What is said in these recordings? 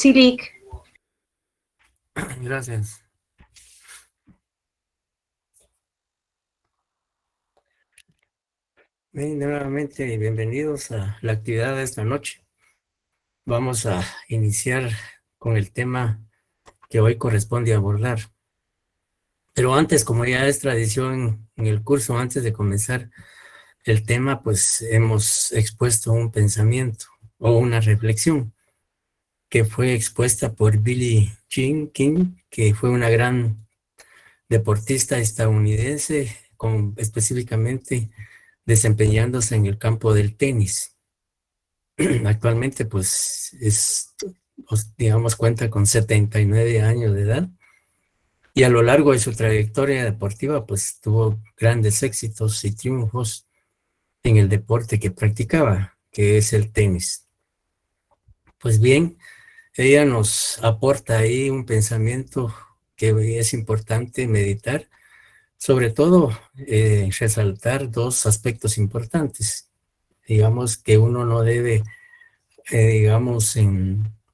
Silic. Gracias. Bien, nuevamente bienvenidos a la actividad de esta noche. Vamos a iniciar con el tema que hoy corresponde abordar. Pero antes, como ya es tradición en el curso, antes de comenzar el tema, pues hemos expuesto un pensamiento o una reflexión que fue expuesta por Billie Jean King, que fue una gran deportista estadounidense, específicamente desempeñándose en el campo del tenis. Actualmente, pues, digamos, cuenta con 79 años de edad y a lo largo de su trayectoria deportiva, pues, tuvo grandes éxitos y triunfos en el deporte que practicaba, que es el tenis. Pues bien, ella nos aporta ahí un pensamiento que es importante meditar, sobre todo resaltar dos aspectos importantes. Digamos que uno no debe, digamos,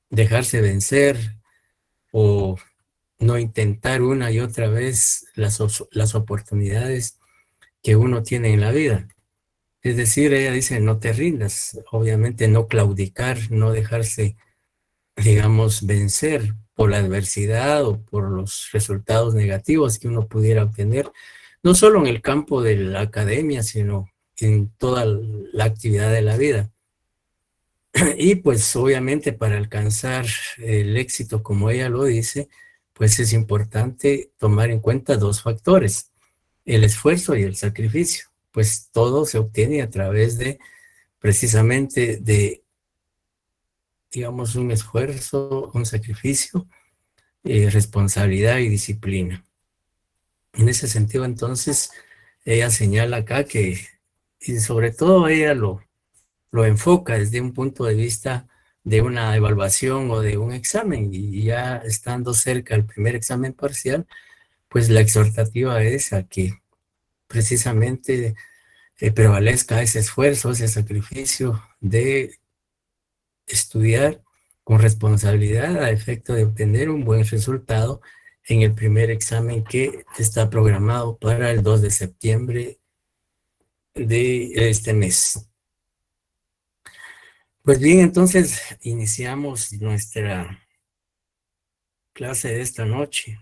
dejarse vencer o no intentar una y otra vez las oportunidades que uno tiene en la vida. Es decir, ella dice, no te rindas, obviamente no claudicar, no dejarse, digamos, vencer por la adversidad o por los resultados negativos que uno pudiera obtener, no solo en el campo de la academia, sino en toda la actividad de la vida. Y pues obviamente para alcanzar el éxito, como ella lo dice, pues es importante tomar en cuenta dos factores, el esfuerzo y el sacrificio. Pues todo se obtiene a través de precisamente de, digamos, un esfuerzo, un sacrificio, responsabilidad y disciplina. En ese sentido, entonces, ella señala acá que, y sobre todo ella lo enfoca desde un punto de vista de una evaluación o de un examen, y ya estando cerca del primer examen parcial, pues la exhortativa es a que precisamente prevalezca ese esfuerzo, ese sacrificio de estudiar con responsabilidad a efecto de obtener un buen resultado en el primer examen que está programado para el 2 de septiembre de este mes. Pues bien, entonces iniciamos nuestra clase de esta noche.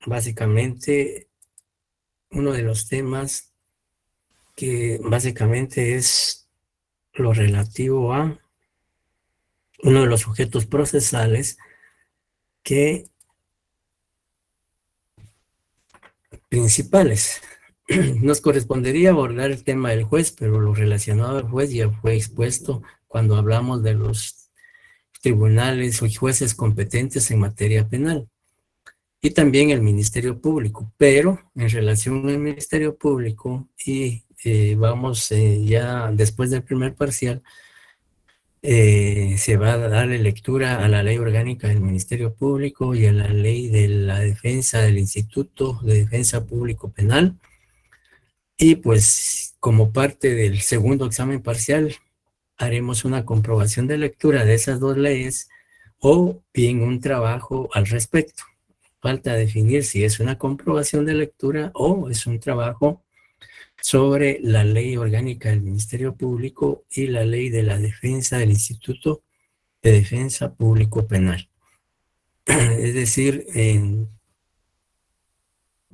Básicamente, uno de los temas que básicamente es lo relativo a uno de los sujetos procesales principales. Nos correspondería abordar el tema del juez, pero lo relacionado al juez ya fue expuesto cuando hablamos de los tribunales o jueces competentes en materia penal. Y también el Ministerio Público, pero en relación al Ministerio Público y vamos ya después del primer parcial, se va a darle lectura a la ley orgánica del Ministerio Público y a la ley de la defensa del Instituto de Defensa Público Penal. Y pues como parte del segundo examen parcial, haremos una comprobación de lectura de esas dos leyes o bien un trabajo al respecto. Falta definir si es una comprobación de lectura o es un trabajo sobre la ley orgánica del Ministerio Público y la ley de la defensa del Instituto de Defensa Público Penal. Es decir,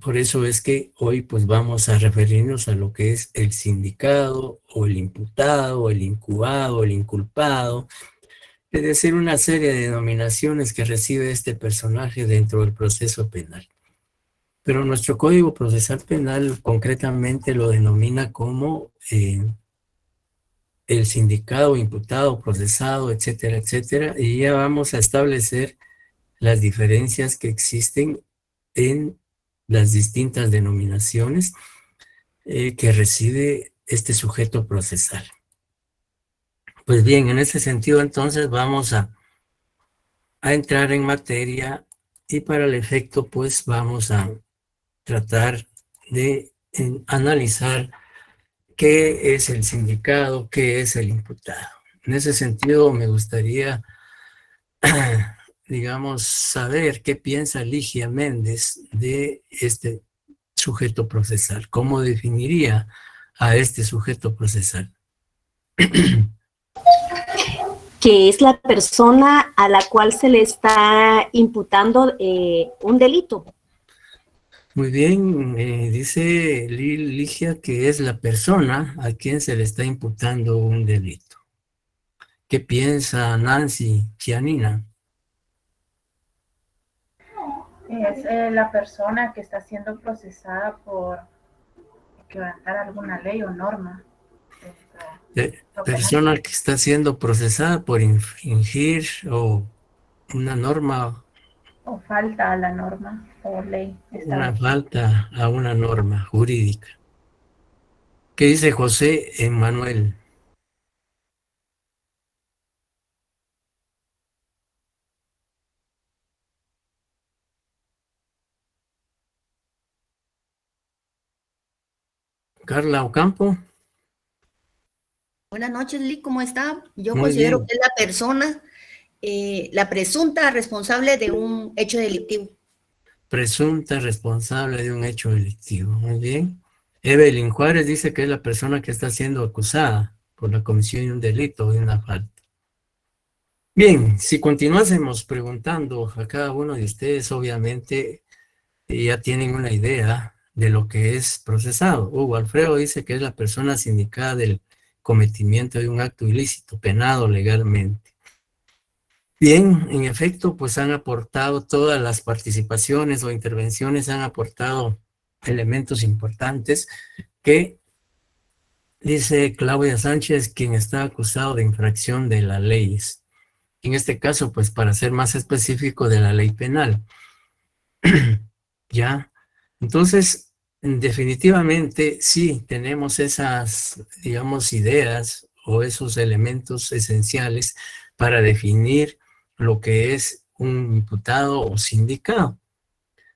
por eso es que hoy pues vamos a referirnos a lo que es el sindicado o el imputado, el incubado, el inculpado, es decir, una serie de denominaciones que recibe este personaje dentro del proceso penal. Pero nuestro Código Procesal Penal concretamente lo denomina como el sindicado, imputado, procesado, etcétera, etcétera, y ya vamos a establecer las diferencias que existen en las distintas denominaciones que recibe este sujeto procesal. Pues bien, en ese sentido entonces vamos a entrar en materia y para el efecto pues vamos a tratar de analizar qué es el sindicado, qué es el imputado. En ese sentido me gustaría digamos, saber qué piensa Ligia Méndez de este sujeto procesal. ¿Cómo definiría a este sujeto procesal? Que es la persona a la cual se le está imputando un delito. Muy bien, dice Ligia que es la persona a quien se le está imputando un delito. ¿Qué piensa Nancy Chianina? Es la persona que está siendo procesada por quebrantar alguna ley o norma. Persona que está siendo procesada por infringir o una norma. O falta a la norma o ley. Una falta a una norma jurídica. ¿Qué dice José Emmanuel? Carla Ocampo. Buenas noches, Lee, ¿cómo está? Yo Muy considero bien. que es la persona, la presunta responsable de un hecho delictivo. Presunta responsable de un hecho delictivo. Muy bien. Evelyn Juárez dice que es la persona que está siendo acusada por la comisión de un delito o de una falta. Bien, si continuásemos preguntando a cada uno de ustedes, obviamente ya tienen una idea de lo que es procesado. Hugo Alfredo dice que es la persona sindicada del cometimiento de un acto ilícito, penado legalmente. Bien, en efecto, pues han aportado todas las participaciones o intervenciones, han aportado elementos importantes que, dice Claudia Sánchez, quien está acusado de infracción de las leyes. En este caso, pues para ser más específico, de la ley penal. ¿Ya? Entonces, definitivamente sí tenemos esas, digamos, ideas o esos elementos esenciales para definir lo que es un imputado o sindicado.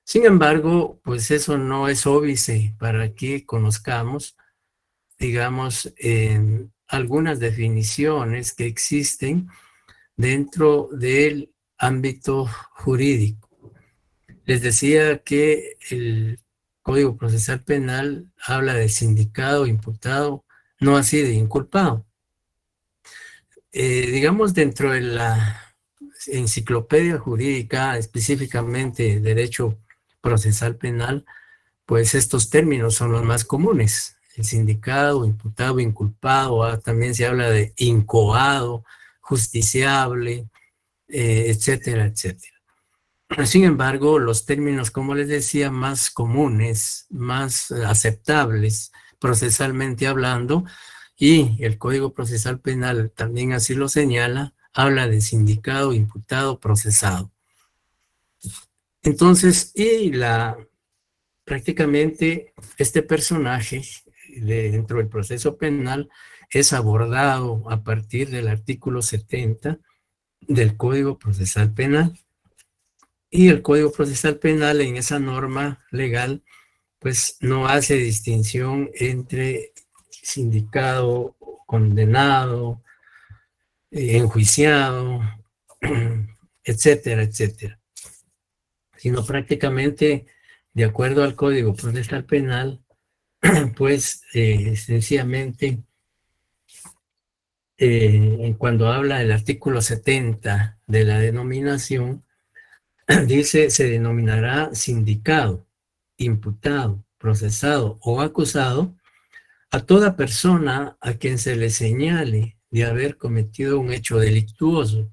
Sin embargo, pues eso no es óbice para que conozcamos, digamos, algunas definiciones que existen dentro del ámbito jurídico. Les decía que el Código Procesal Penal habla de sindicado, imputado, no así de inculpado. Digamos, dentro de la enciclopedia jurídica, específicamente derecho procesal penal, pues estos términos son los más comunes. El sindicado, imputado, inculpado, también se habla de incoado, justiciable, etcétera, etcétera. Sin embargo, los términos, como les decía, más comunes, más aceptables procesalmente hablando, y el Código Procesal Penal también así lo señala, habla de sindicado, imputado, procesado. Entonces, prácticamente este personaje dentro del proceso penal es abordado a partir del artículo 70 del Código Procesal Penal. Y el Código Procesal Penal en esa norma legal, pues no hace distinción entre sindicado, condenado, enjuiciado, etcétera, etcétera. Sino prácticamente, de acuerdo al Código Procesal Penal, pues sencillamente, cuando habla el artículo 70 de la denominación, dice, se denominará sindicado, imputado, procesado o acusado a toda persona a quien se le señale de haber cometido un hecho delictuoso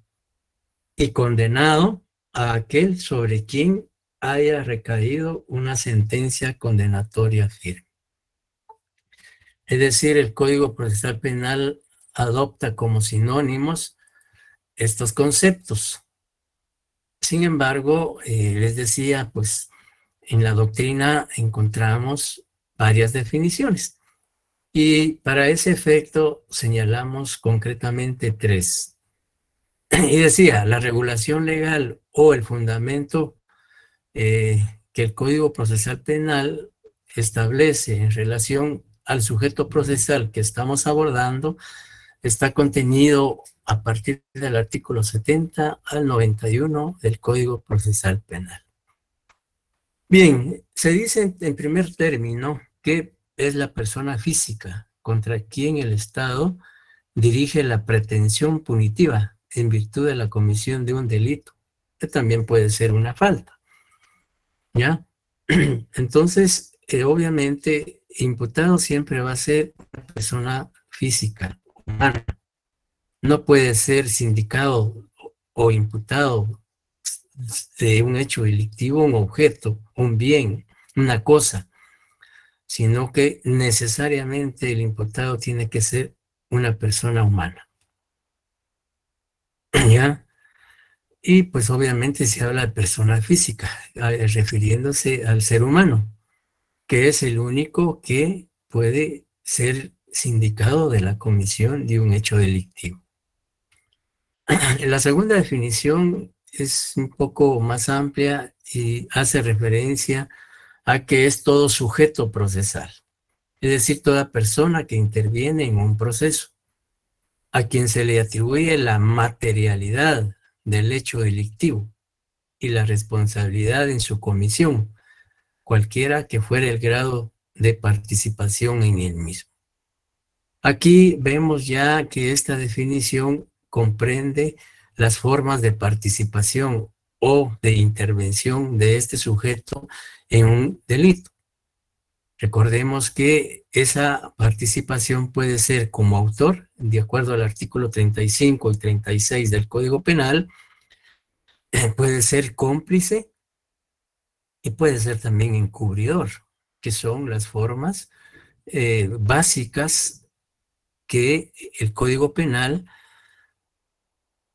y condenado a aquel sobre quien haya recaído una sentencia condenatoria firme. Es decir, el Código Procesal Penal adopta como sinónimos estos conceptos. Sin embargo, les decía, pues en la doctrina encontramos varias definiciones y para ese efecto señalamos concretamente tres. Y decía, la regulación legal o el fundamento que el Código Procesal Penal establece en relación al sujeto procesal que estamos abordando está contenido a partir del artículo 70 al 91 del Código Procesal Penal. Bien, se dice en primer término que es la persona física contra quien el Estado dirige la pretensión punitiva en virtud de la comisión de un delito, que también puede ser una falta, ¿ya? Entonces, obviamente, imputado siempre va a ser una persona física, humana. No puede ser sindicado o imputado de un hecho delictivo, un objeto, un bien, una cosa, sino que necesariamente el imputado tiene que ser una persona humana. ¿Ya? Y pues obviamente se habla de persona física, refiriéndose al ser humano, que es el único que puede ser sindicado de la comisión de un hecho delictivo. La segunda definición es un poco más amplia y hace referencia a que es todo sujeto procesal, es decir, toda persona que interviene en un proceso, a quien se le atribuye la materialidad del hecho delictivo y la responsabilidad en su comisión, cualquiera que fuera el grado de participación en el mismo. Aquí vemos ya que esta definición comprende las formas de participación o de intervención de este sujeto en un delito. Recordemos que esa participación puede ser como autor, de acuerdo al artículo 35 y 36 del Código Penal, puede ser cómplice y puede ser también encubridor, que son las formas básicas que el Código Penal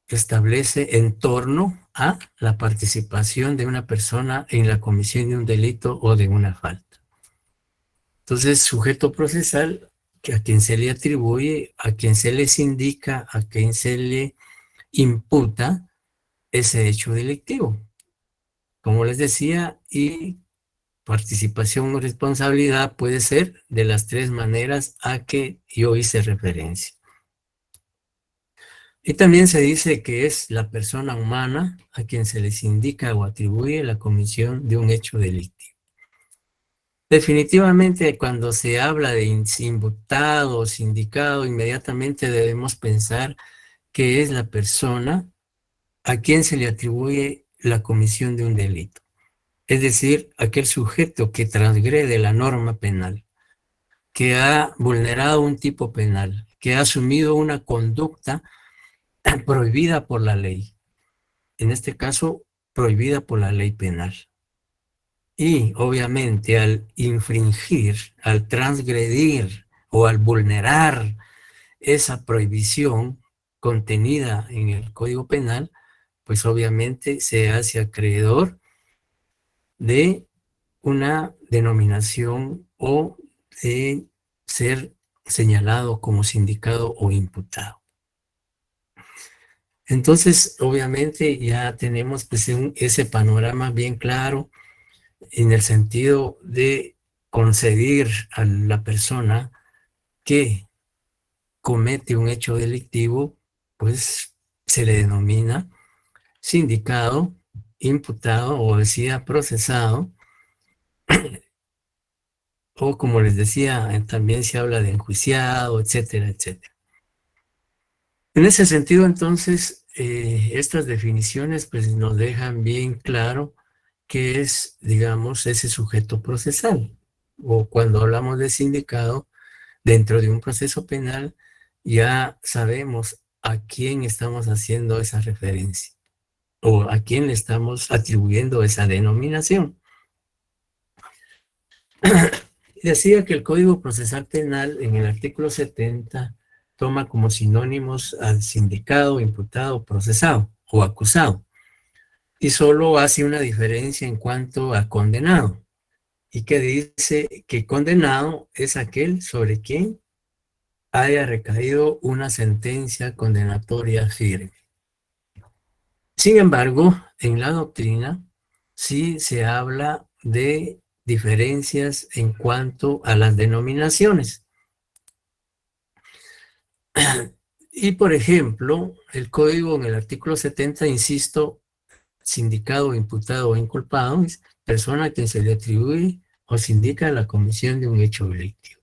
establece en torno a la participación de una persona en la comisión de un delito o de una falta. Entonces, sujeto procesal, que a quien se le atribuye, a quien se les indica, a quien se le imputa ese hecho delictivo. Como les decía, y participación o responsabilidad puede ser de las tres maneras a que yo hice referencia. Y también se dice que es la persona humana a quien se les indica o atribuye la comisión de un hecho delictivo. Definitivamente, cuando se habla de imputado o sindicado, inmediatamente debemos pensar que es la persona a quien se le atribuye la comisión de un delito. Es decir, aquel sujeto que transgrede la norma penal, que ha vulnerado un tipo penal, que ha asumido una conducta prohibida por la ley. En este caso, prohibida por la ley penal. Y obviamente al infringir, al transgredir o al vulnerar esa prohibición contenida en el Código Penal, pues obviamente se hace acreedor de una denominación o de ser señalado como sindicado o imputado. Entonces, obviamente ya tenemos pues ese panorama bien claro en el sentido de conceder a la persona que comete un hecho delictivo, pues se le denomina sindicado, imputado o decía procesado, o como les decía, también se habla de enjuiciado, etcétera, etcétera. En ese sentido, entonces, estas definiciones pues nos dejan bien claro qué es, digamos, ese sujeto procesal. O cuando hablamos de sindicado, dentro de un proceso penal, ya sabemos a quién estamos haciendo esa referencia o a quién le estamos atribuyendo esa denominación. Decía que el Código Procesal Penal en el artículo 70 toma como sinónimos al sindicado, imputado, procesado o acusado, y solo hace una diferencia en cuanto a condenado, y que dice que condenado es aquel sobre quien haya recaído una sentencia condenatoria firme. Sin embargo, en la doctrina sí se habla de diferencias en cuanto a las denominaciones. Y, por ejemplo, el código en el artículo 70, insisto, sindicado, imputado o inculpado es persona a quien se le atribuye o sindica la comisión de un hecho delictivo.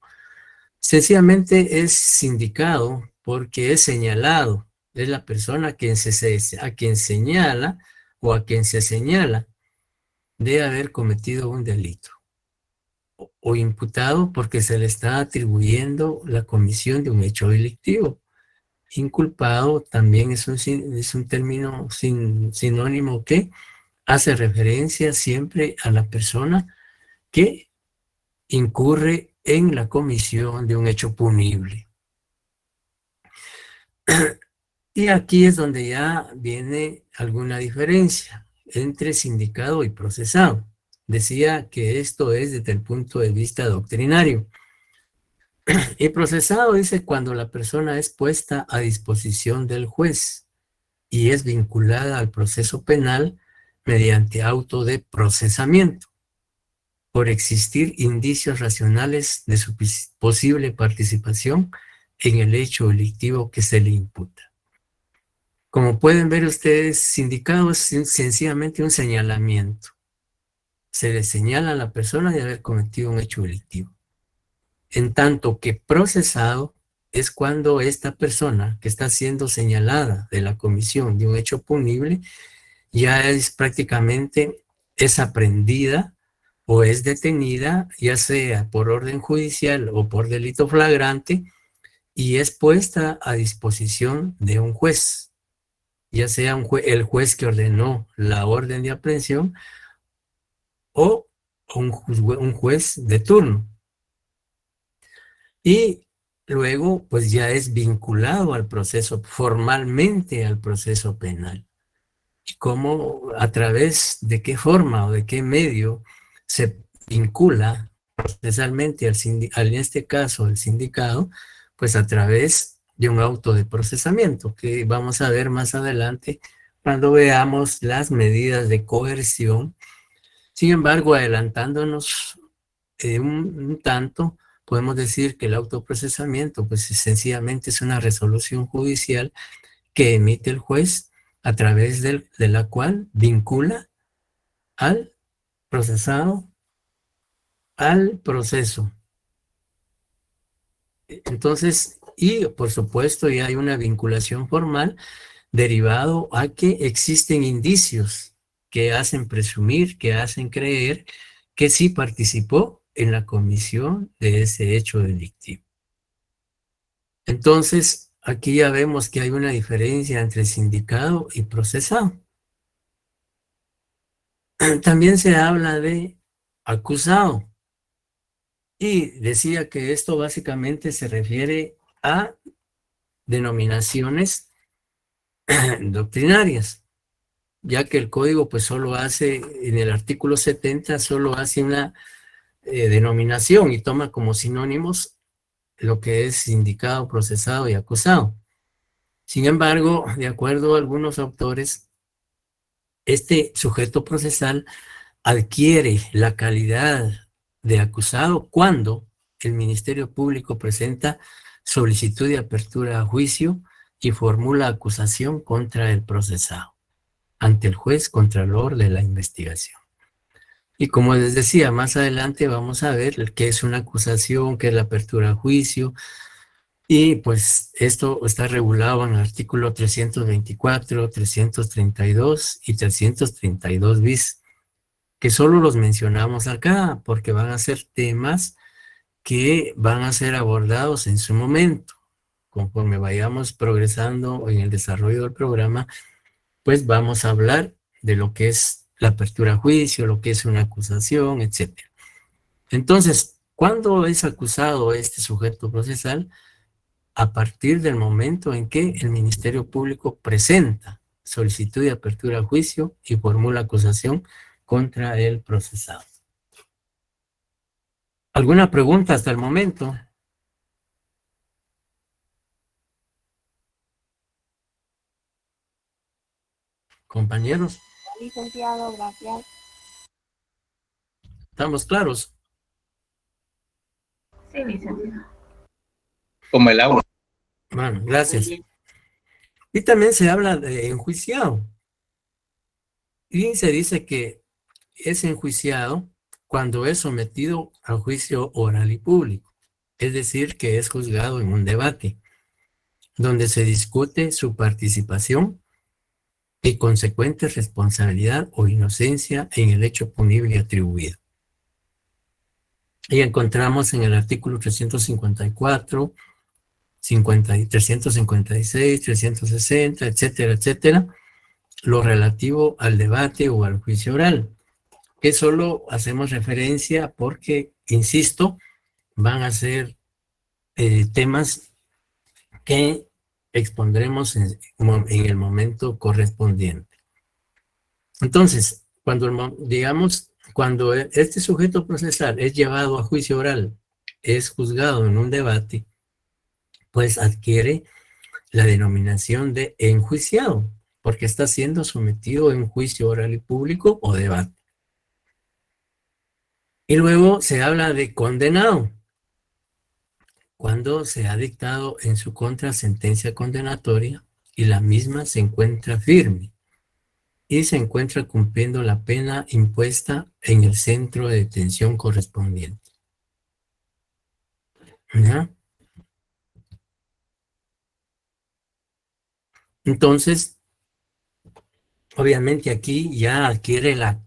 Sencillamente es sindicado porque es señalado, es la persona a quien señala o a quien se señala de haber cometido un delito. O imputado porque se le está atribuyendo la comisión de un hecho delictivo. Inculpado también es un término sinónimo que hace referencia siempre a la persona que incurre en la comisión de un hecho punible. Y aquí es donde ya viene alguna diferencia entre sindicado y procesado. Decía que esto es desde el punto de vista doctrinario. Y procesado dice cuando la persona es puesta a disposición del juez y es vinculada al proceso penal mediante auto de procesamiento, por existir indicios racionales de su posible participación en el hecho delictivo que se le imputa. Como pueden ver ustedes, sindicado es sencillamente un señalamiento. Se le señala a la persona de haber cometido un hecho delictivo. En tanto que procesado es cuando esta persona que está siendo señalada de la comisión de un hecho punible ya es prácticamente aprehendida o es detenida, ya sea por orden judicial o por delito flagrante, y es puesta a disposición de un juez, ya sea el juez que ordenó la orden de aprehensión o un juez de turno. Y luego, pues ya es vinculado al proceso, formalmente al proceso penal. Y cómo, a través de qué forma o de qué medio se vincula procesalmente en este caso, el sindicado, pues a través de un auto de procesamiento, que vamos a ver más adelante cuando veamos las medidas de coerción. Sin embargo, adelantándonos un tanto, podemos decir que el autoprocesamiento, pues sencillamente es una resolución judicial que emite el juez a través de la cual vincula al procesado al proceso. Entonces, y por supuesto ya hay una vinculación formal derivado a que existen indicios que hacen presumir, que hacen creer que sí participó en la comisión de ese hecho delictivo. Entonces, aquí ya vemos que hay una diferencia entre sindicado y procesado. También se habla de acusado. Y decía que esto básicamente se refiere a denominaciones doctrinarias, ya que el código pues solo hace, en el artículo 70, solo hace una denominación y toma como sinónimos lo que es sindicado, procesado y acusado. Sin embargo, de acuerdo a algunos autores, este sujeto procesal adquiere la calidad de acusado cuando el Ministerio Público presenta solicitud de apertura a juicio y formula acusación contra el procesado ante el juez contralor de la investigación. Y como les decía, más adelante vamos a ver qué es una acusación, qué es la apertura a juicio, y pues esto está regulado en el artículo 324, 332 y 332 bis, que solo los mencionamos acá porque van a ser temas que van a ser abordados en su momento. Conforme vayamos progresando en el desarrollo del programa, pues vamos a hablar de lo que es la apertura a juicio, lo que es una acusación, etc. Entonces, ¿cuándo es acusado este sujeto procesal? A partir del momento en que el Ministerio Público presenta solicitud de apertura a juicio y formula acusación contra el procesado. ¿Alguna pregunta hasta el momento? Compañeros, Licenciado, gracias. ¿estamos claros? Sí, licenciado. Como el agua. Bueno, gracias. Y también se habla de enjuiciado. Y se dice que es enjuiciado cuando es sometido a juicio oral y público, es decir, que es juzgado en un debate, donde se discute su participación y consecuente responsabilidad o inocencia en el hecho punible atribuido. Y encontramos en el artículo 354, 356, 360, etcétera, etcétera, lo relativo al debate o al juicio oral, que solo hacemos referencia porque, insisto, van a ser temas que expondremos en el momento correspondiente. Entonces, cuando este sujeto procesal es llevado a juicio oral, es juzgado en un debate, pues adquiere la denominación de enjuiciado, porque está siendo sometido en juicio oral y público o debate. Y luego se habla de condenado, cuando se ha dictado en su contra sentencia condenatoria y la misma se encuentra firme y se encuentra cumpliendo la pena impuesta en el centro de detención correspondiente. ¿Ya? Entonces, obviamente aquí ya adquiere la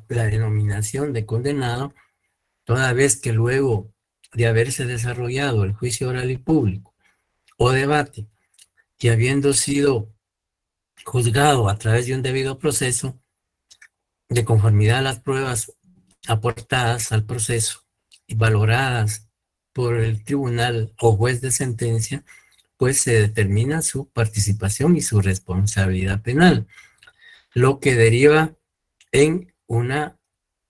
denominación de condenado, toda vez que luego de haberse desarrollado el juicio oral y público o debate, y habiendo sido juzgado a través de un debido proceso, de conformidad a las pruebas aportadas al proceso y valoradas por el tribunal o juez de sentencia, pues se determina su participación y su responsabilidad penal, lo que deriva en una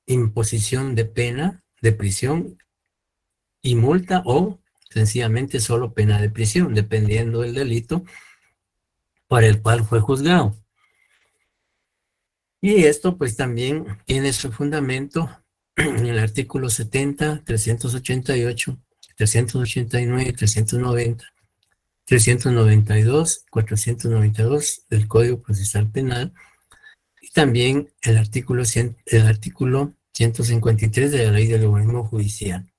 imposición de pena de prisión y multa o sencillamente solo pena de prisión, dependiendo del delito para el cual fue juzgado. Y esto pues también tiene su fundamento en el artículo 70, 388, 389, 390, 392, 492 del Código Procesal Penal, y también el artículo 153 de la Ley del Organismo Judicial.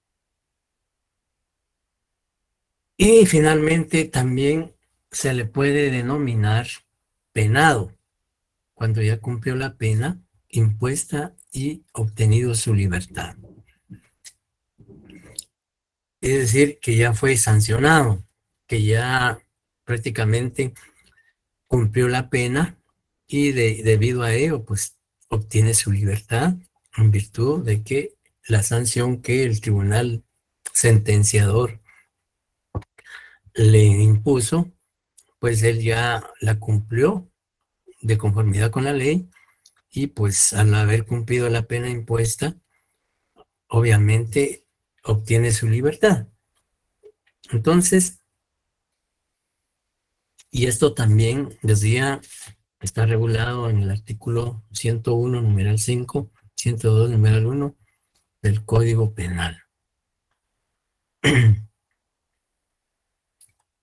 Y finalmente también se le puede denominar penado, cuando ya cumplió la pena impuesta y obtenido su libertad. Es decir, que ya fue sancionado, que ya prácticamente cumplió la pena y debido a ello, pues obtiene su libertad en virtud de que la sanción que el tribunal sentenciador le impuso, pues él ya la cumplió de conformidad con la ley y pues al haber cumplido la pena impuesta, obviamente obtiene su libertad. Entonces, y esto también decía, está regulado en el artículo 101, numeral 5, 102, numeral 1 del Código Penal.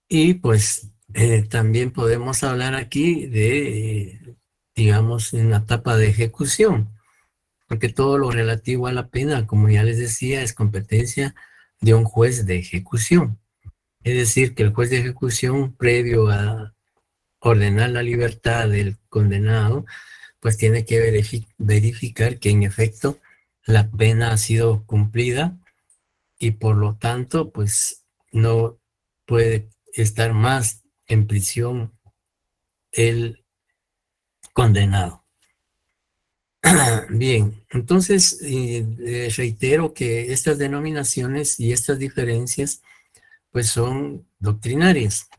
Y pues también podemos hablar aquí de, digamos, en la etapa de ejecución, porque todo lo relativo a la pena, como ya les decía, es competencia de un juez de ejecución. Es decir, que el juez de ejecución, previo a ordenar la libertad del condenado, pues tiene que verificar que en efecto la pena ha sido cumplida y por lo tanto, pues no puede estar más en prisión el condenado. Bien, entonces reitero que estas denominaciones y estas diferencias pues son doctrinarias,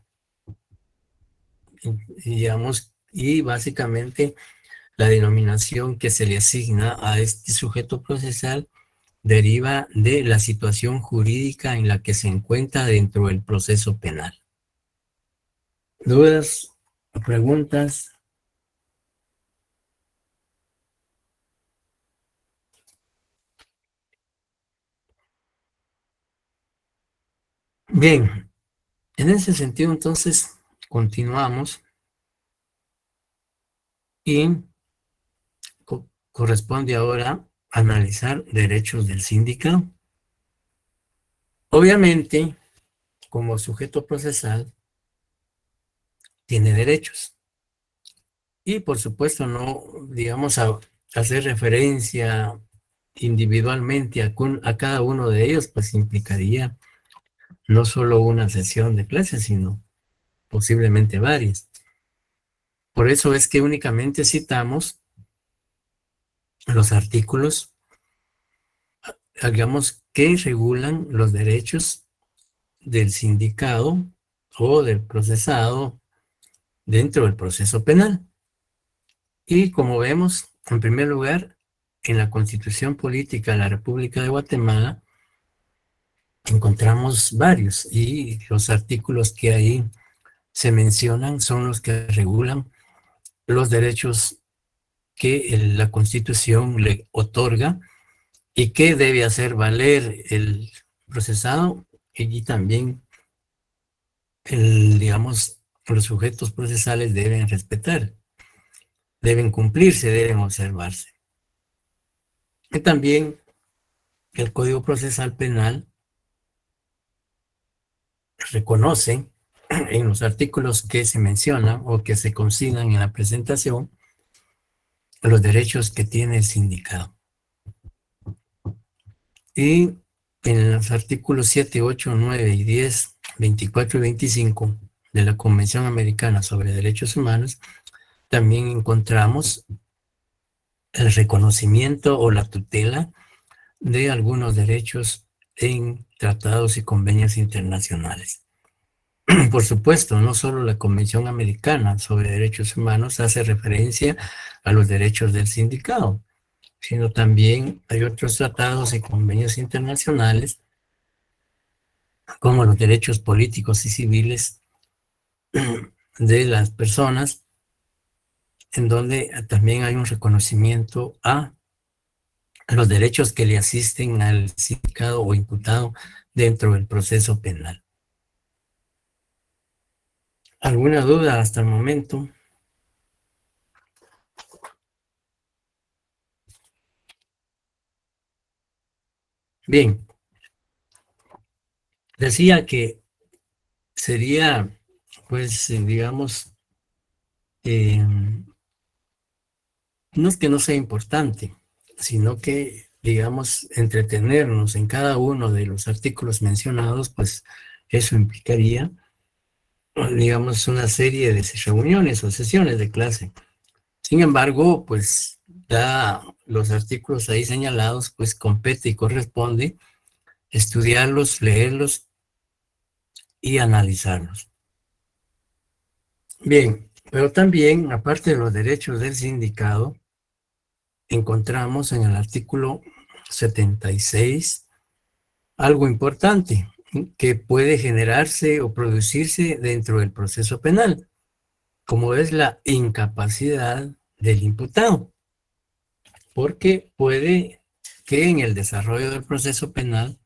digamos, y básicamente la denominación que se le asigna a este sujeto procesal deriva de la situación jurídica en la que se encuentra dentro del proceso penal. ¿Dudas o preguntas? Bien, en ese sentido entonces, continuamos y corresponde ahora analizar derechos del sindicado. Obviamente, como sujeto procesal, tiene derechos. Y por supuesto no, digamos, hacer referencia individualmente a cada uno de ellos, pues implicaría no solo una sesión de clases, sino posiblemente varias. Por eso es que únicamente citamos los artículos, digamos, que regulan los derechos del sindicado o del procesado dentro del proceso penal. Y como vemos, en primer lugar, en la Constitución Política de la República de Guatemala encontramos varios, y los artículos que ahí se mencionan son los que regulan los derechos que la Constitución le otorga y que debe hacer valer el procesado, y también digamos, los sujetos procesales deben respetar, deben cumplirse, deben observarse. Y también el Código Procesal Penal reconoce en los artículos que se mencionan o que se consignan en la presentación los derechos que tiene el sindicado. Y en los artículos 7, 8, 9 y 10, 24 y 25 de la Convención Americana sobre Derechos Humanos, también encontramos el reconocimiento o la tutela de algunos derechos en tratados y convenios internacionales. Por supuesto, no solo la Convención Americana sobre Derechos Humanos hace referencia a los derechos del sindicado, sino también hay otros tratados y convenios internacionales, como los derechos políticos y civiles de las personas, en donde también hay un reconocimiento a los derechos que le asisten al sindicado o imputado dentro del proceso penal. ¿Alguna duda hasta el momento? Bien, decía que sería, pues, digamos, no es que no sea importante, sino que, digamos, entretenernos en cada uno de los artículos mencionados, pues eso implicaría, digamos, una serie de reuniones o sesiones de clase. Sin embargo, pues, da los artículos ahí señalados, pues compete y corresponde estudiarlos, leerlos y analizarlos. Bien, pero también, aparte de los derechos del sindicado, encontramos en el artículo 76 algo importante que puede generarse o producirse dentro del proceso penal, como es la incapacidad del imputado, porque puede que en el desarrollo del proceso penal,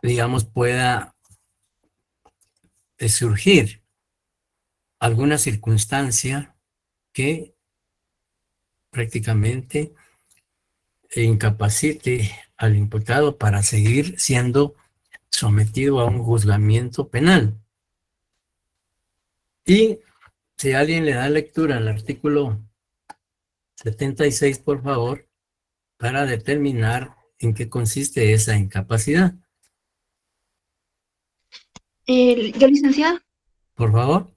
digamos, pueda surgir alguna circunstancia que prácticamente incapacite al imputado para seguir siendo sometido a un juzgamiento penal. Y si alguien le da lectura al artículo 76, por favor, para determinar en qué consiste esa incapacidad. Yo, licenciado. Por favor.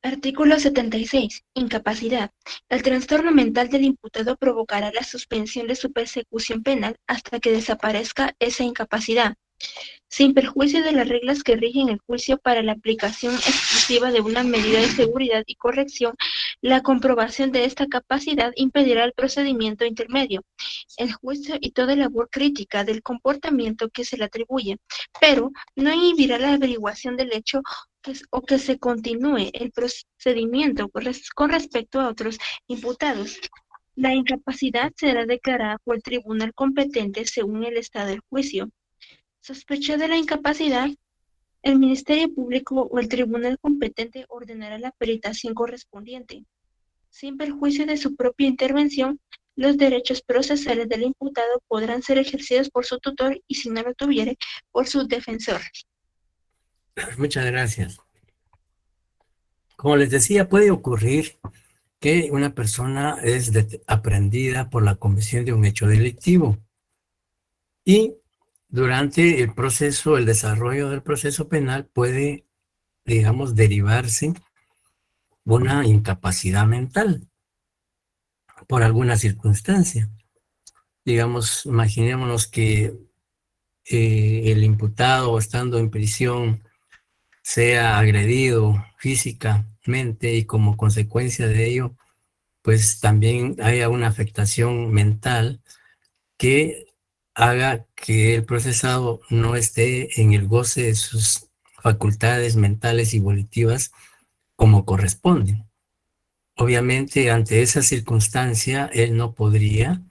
Artículo 76. Incapacidad. El trastorno mental del imputado provocará la suspensión de su persecución penal hasta que desaparezca esa incapacidad, sin perjuicio de las reglas que rigen el juicio para la aplicación exclusiva de una medida de seguridad y corrección. La comprobación de esta capacidad impedirá el procedimiento intermedio, el juicio y toda labor crítica del comportamiento que se le atribuye, pero no inhibirá la averiguación del hecho o que se continúe el procedimiento con respecto a otros imputados. La incapacidad será declarada por el tribunal competente según el estado del juicio. Sospecha de la incapacidad. El Ministerio Público o el tribunal competente ordenará la peritación correspondiente. Sin perjuicio de su propia intervención, los derechos procesales del imputado podrán ser ejercidos por su tutor y, si no lo tuviere, por su defensor. Muchas gracias. Como les decía, puede ocurrir que una persona es aprehendida por la comisión de un hecho delictivo y durante el proceso, el desarrollo del proceso penal puede, digamos, derivarse una incapacidad mental por alguna circunstancia. Digamos, imaginémonos que el imputado estando en prisión sea agredido físicamente y como consecuencia de ello, pues también haya una afectación mental que haga que el procesado no esté en el goce de sus facultades mentales y volitivas como corresponde. Obviamente, ante esa circunstancia, él no podría,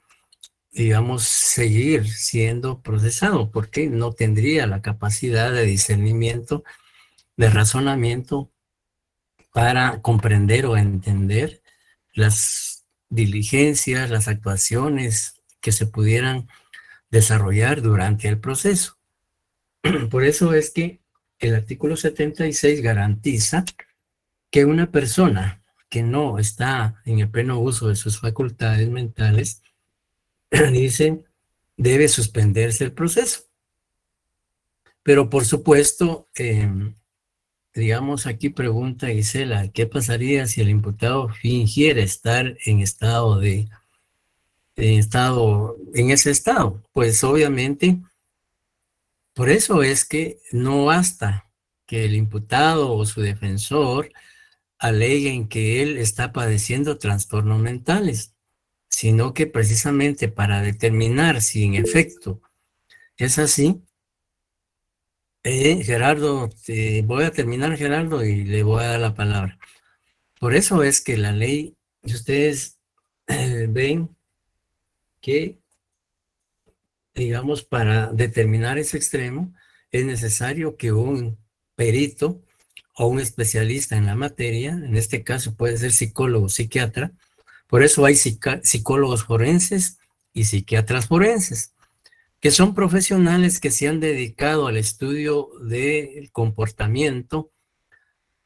digamos, seguir siendo procesado porque no tendría la capacidad de discernimiento, de razonamiento para comprender o entender las diligencias, las actuaciones que se pudieran desarrollar durante el proceso. Por eso es que el artículo 76 garantiza que una persona que no está en el pleno uso de sus facultades mentales, dice, debe suspenderse el proceso. Pero por supuesto, digamos, aquí pregunta Gisela, ¿qué pasaría si el imputado fingiera estar en ese estado? Pues obviamente, por eso es que no basta que el imputado o su defensor aleguen que él está padeciendo trastornos mentales, sino que precisamente para determinar si en efecto es así, Gerardo, voy a terminar, Gerardo, y le voy a dar la palabra. Por eso es que la ley, si ustedes ven que, digamos, para determinar ese extremo, es necesario que un perito o un especialista en la materia, en este caso puede ser psicólogo o psiquiatra, por eso hay psicólogos forenses y psiquiatras forenses, que son profesionales que se han dedicado al estudio del comportamiento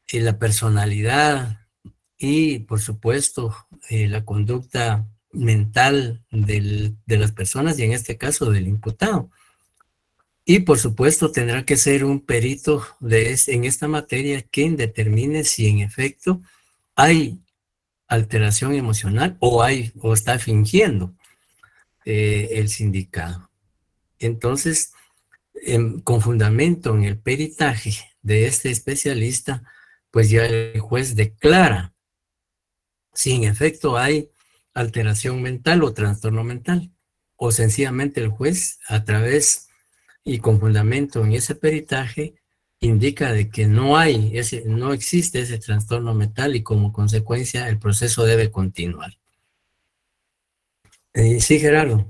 y la personalidad y, por supuesto, la conducta mental de las personas y en este caso del imputado. Y, por supuesto, tendrá que ser un perito en esta materia quien determine si en efecto hay alteración emocional o está fingiendo el sindicado. Entonces, con fundamento en el peritaje de este especialista, pues ya el juez declara si en efecto hay alteración mental o trastorno mental, o sencillamente el juez a través y con fundamento en ese peritaje indica de que no existe ese trastorno mental y como consecuencia el proceso debe continuar. Sí, Gerardo.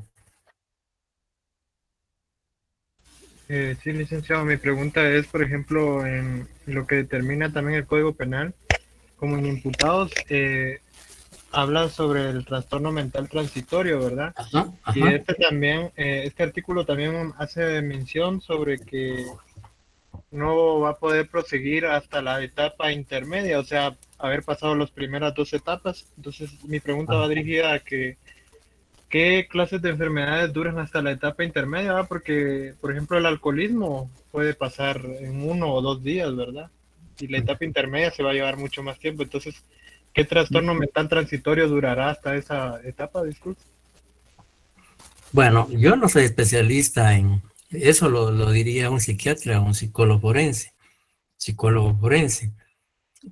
Sí, licenciado, mi pregunta es, por ejemplo, en lo que determina también el Código Penal, como en imputados, habla sobre el trastorno mental transitorio, ¿verdad? Ajá. Y este artículo también hace mención sobre que no va a poder proseguir hasta la etapa intermedia, o sea, haber pasado las primeras 2 etapas. Entonces, mi pregunta va dirigida a que ¿qué clases de enfermedades duran hasta la etapa intermedia? ¿Verdad? Porque, por ejemplo, el alcoholismo puede pasar en 1 o 2 días, ¿verdad? Y la etapa intermedia se va a llevar mucho más tiempo. Entonces, ¿qué trastorno mental transitorio durará hasta esa etapa? Disculpe. Bueno, yo no soy especialista en eso, lo diría un psiquiatra, un psicólogo forense,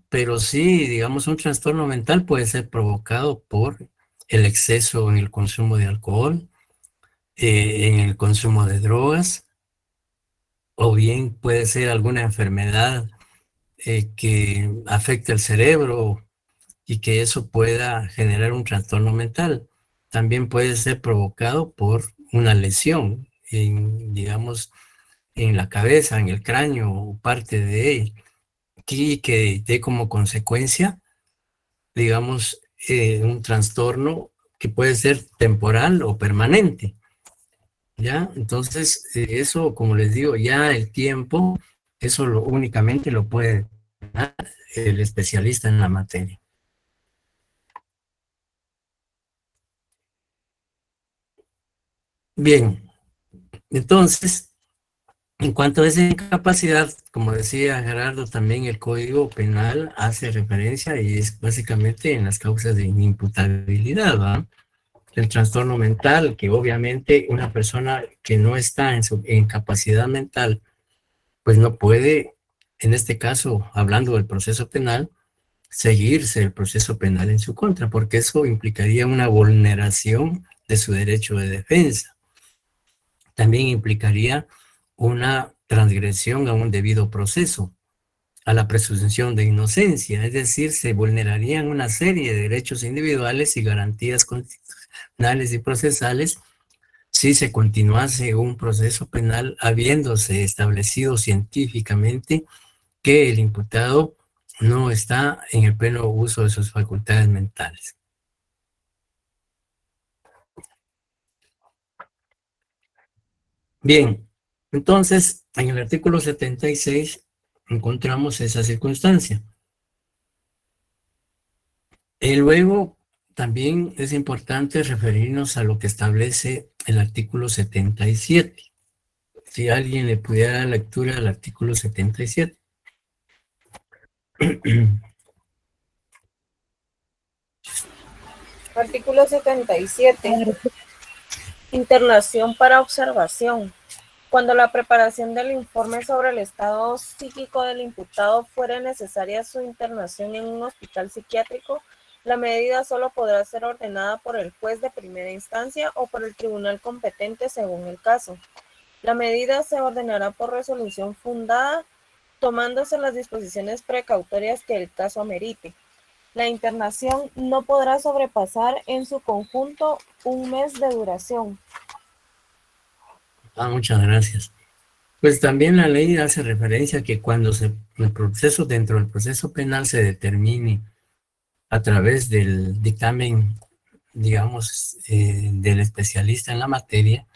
pero sí, digamos, un trastorno mental puede ser provocado por el exceso en el consumo de alcohol, en el consumo de drogas, o bien puede ser alguna enfermedad que afecte el cerebro y que eso pueda generar un trastorno mental. También puede ser provocado por una lesión, digamos, en la cabeza, en el cráneo o parte de él, que dé como consecuencia, digamos, un trastorno que puede ser temporal o permanente. ¿Ya? Entonces, eso, como les digo, ya el tiempo, eso únicamente lo puede dar el especialista en la materia. Bien, entonces, en cuanto a esa incapacidad, como decía Gerardo, también el Código Penal hace referencia y es básicamente en las causas de inimputabilidad, ¿va? El trastorno mental, que obviamente una persona que no está en su incapacidad mental, pues no puede, en este caso, hablando del proceso penal, seguirse el proceso penal en su contra, porque eso implicaría una vulneración de su derecho de defensa. También implicaría una transgresión a un debido proceso, a la presunción de inocencia, es decir, se vulnerarían una serie de derechos individuales y garantías constitucionales y procesales si se continuase un proceso penal habiéndose establecido científicamente que el imputado no está en el pleno uso de sus facultades mentales. Bien, entonces, en el artículo 76 encontramos esa circunstancia. Y luego, también es importante referirnos a lo que establece el artículo 77. Si alguien le pudiera dar lectura al artículo 77. Artículo 77. Internación para observación. Cuando la preparación del informe sobre el estado psíquico del imputado fuere necesaria su internación en un hospital psiquiátrico, la medida solo podrá ser ordenada por el juez de primera instancia o por el tribunal competente según el caso. La medida se ordenará por resolución fundada, tomándose las disposiciones precautorias que el caso amerite. La internación no podrá sobrepasar en su conjunto un mes de duración. Muchas gracias. Pues también la ley hace referencia a que cuando dentro del proceso penal se determine a través del dictamen, digamos, del especialista en la materia,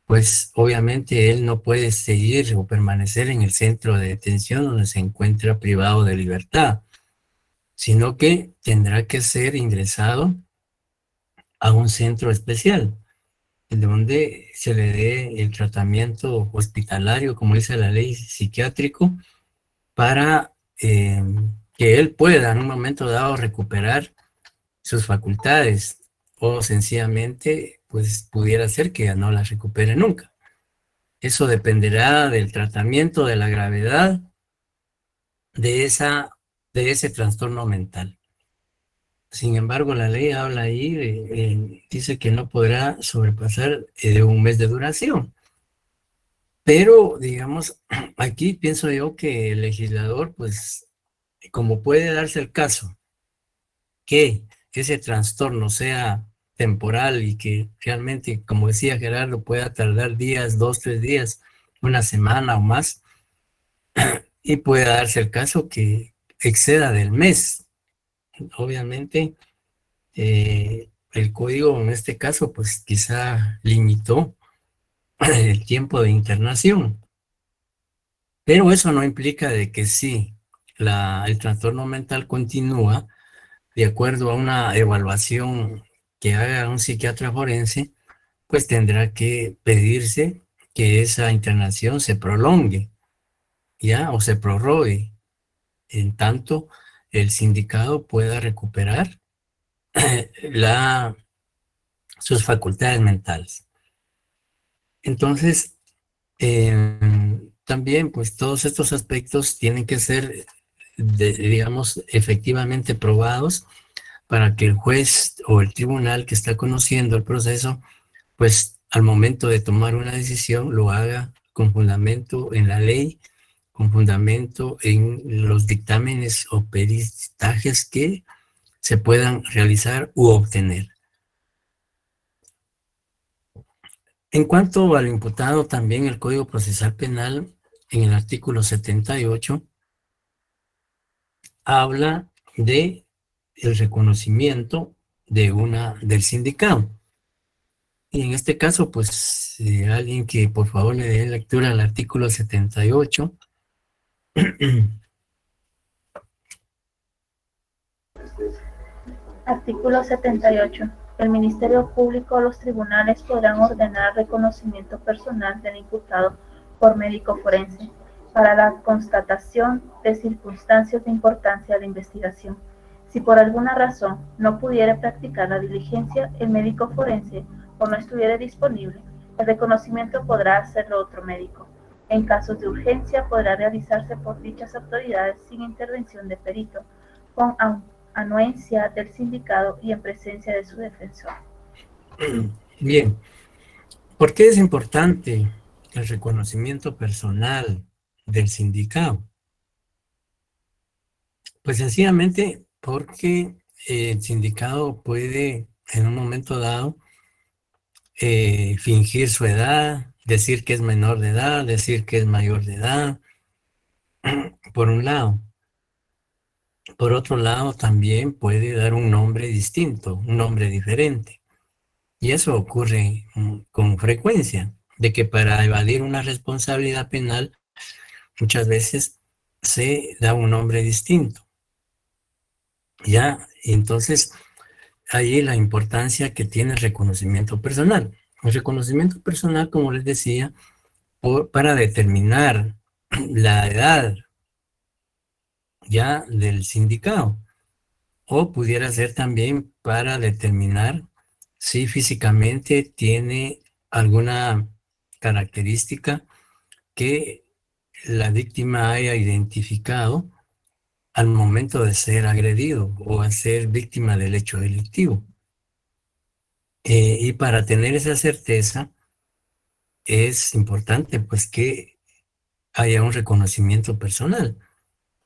pues obviamente él no puede seguir o permanecer en el centro de detención donde se encuentra privado de libertad, sino que tendrá que ser ingresado a un centro especial, donde se le dé el tratamiento hospitalario, como dice la ley, psiquiátrico, para que él pueda en un momento dado recuperar sus facultades, o sencillamente pues pudiera ser que ya no las recupere nunca. Eso dependerá del tratamiento, de la gravedad de ese trastorno mental. Sin embargo, la ley habla ahí, dice que no podrá sobrepasar de un mes de duración. Pero, digamos, aquí pienso yo que el legislador, pues, como puede darse el caso que ese trastorno sea temporal y que realmente, como decía Gerardo, pueda tardar días, 2, 3 días, una semana o más, y pueda darse el caso que exceda del mes. Obviamente, el código en este caso, pues quizá limitó el tiempo de internación, pero eso no implica de que sí, el trastorno mental continúa de acuerdo a una evaluación que haga un psiquiatra forense, pues tendrá que pedirse que esa internación se prolongue, ¿ya? O se prorrogue, en tanto el sindicado pueda recuperar sus facultades mentales. Entonces, también, pues todos estos aspectos tienen que ser, digamos, efectivamente probados para que el juez o el tribunal que está conociendo el proceso, pues al momento de tomar una decisión lo haga con fundamento en la ley, con fundamento en los dictámenes o peritajes que se puedan realizar u obtener. En cuanto al imputado, también el Código Procesal Penal, en el artículo 78, habla de el reconocimiento del sindicato. Y en este caso, pues, alguien que por favor le dé lectura al artículo 78. Artículo 78. El Ministerio Público o los tribunales podrán ordenar reconocimiento personal del imputado por médico forense para la constatación de circunstancias de importancia de la investigación. Si por alguna razón no pudiera practicar la diligencia el médico forense o no estuviera disponible, el reconocimiento podrá hacerlo otro médico. En casos de urgencia podrá realizarse por dichas autoridades sin intervención de perito, con anuencia del sindicado y en presencia de su defensor. Bien, ¿por qué es importante el reconocimiento personal del sindicado? Pues sencillamente porque el sindicado puede en un momento dado fingir su edad, decir que es menor de edad, decir que es mayor de edad, por un lado. Por otro lado, también puede dar un nombre distinto, un nombre diferente. Y eso ocurre con frecuencia, de que para evadir una responsabilidad penal, muchas veces se da un nombre distinto. Ya, entonces, ahí la importancia que tiene el reconocimiento personal. El reconocimiento personal, como les decía, para determinar la edad ya del sindicado, o pudiera ser también para determinar si físicamente tiene alguna característica que la víctima haya identificado al momento de ser agredido o a ser víctima del hecho delictivo. Y para tener esa certeza es importante pues que haya un reconocimiento personal.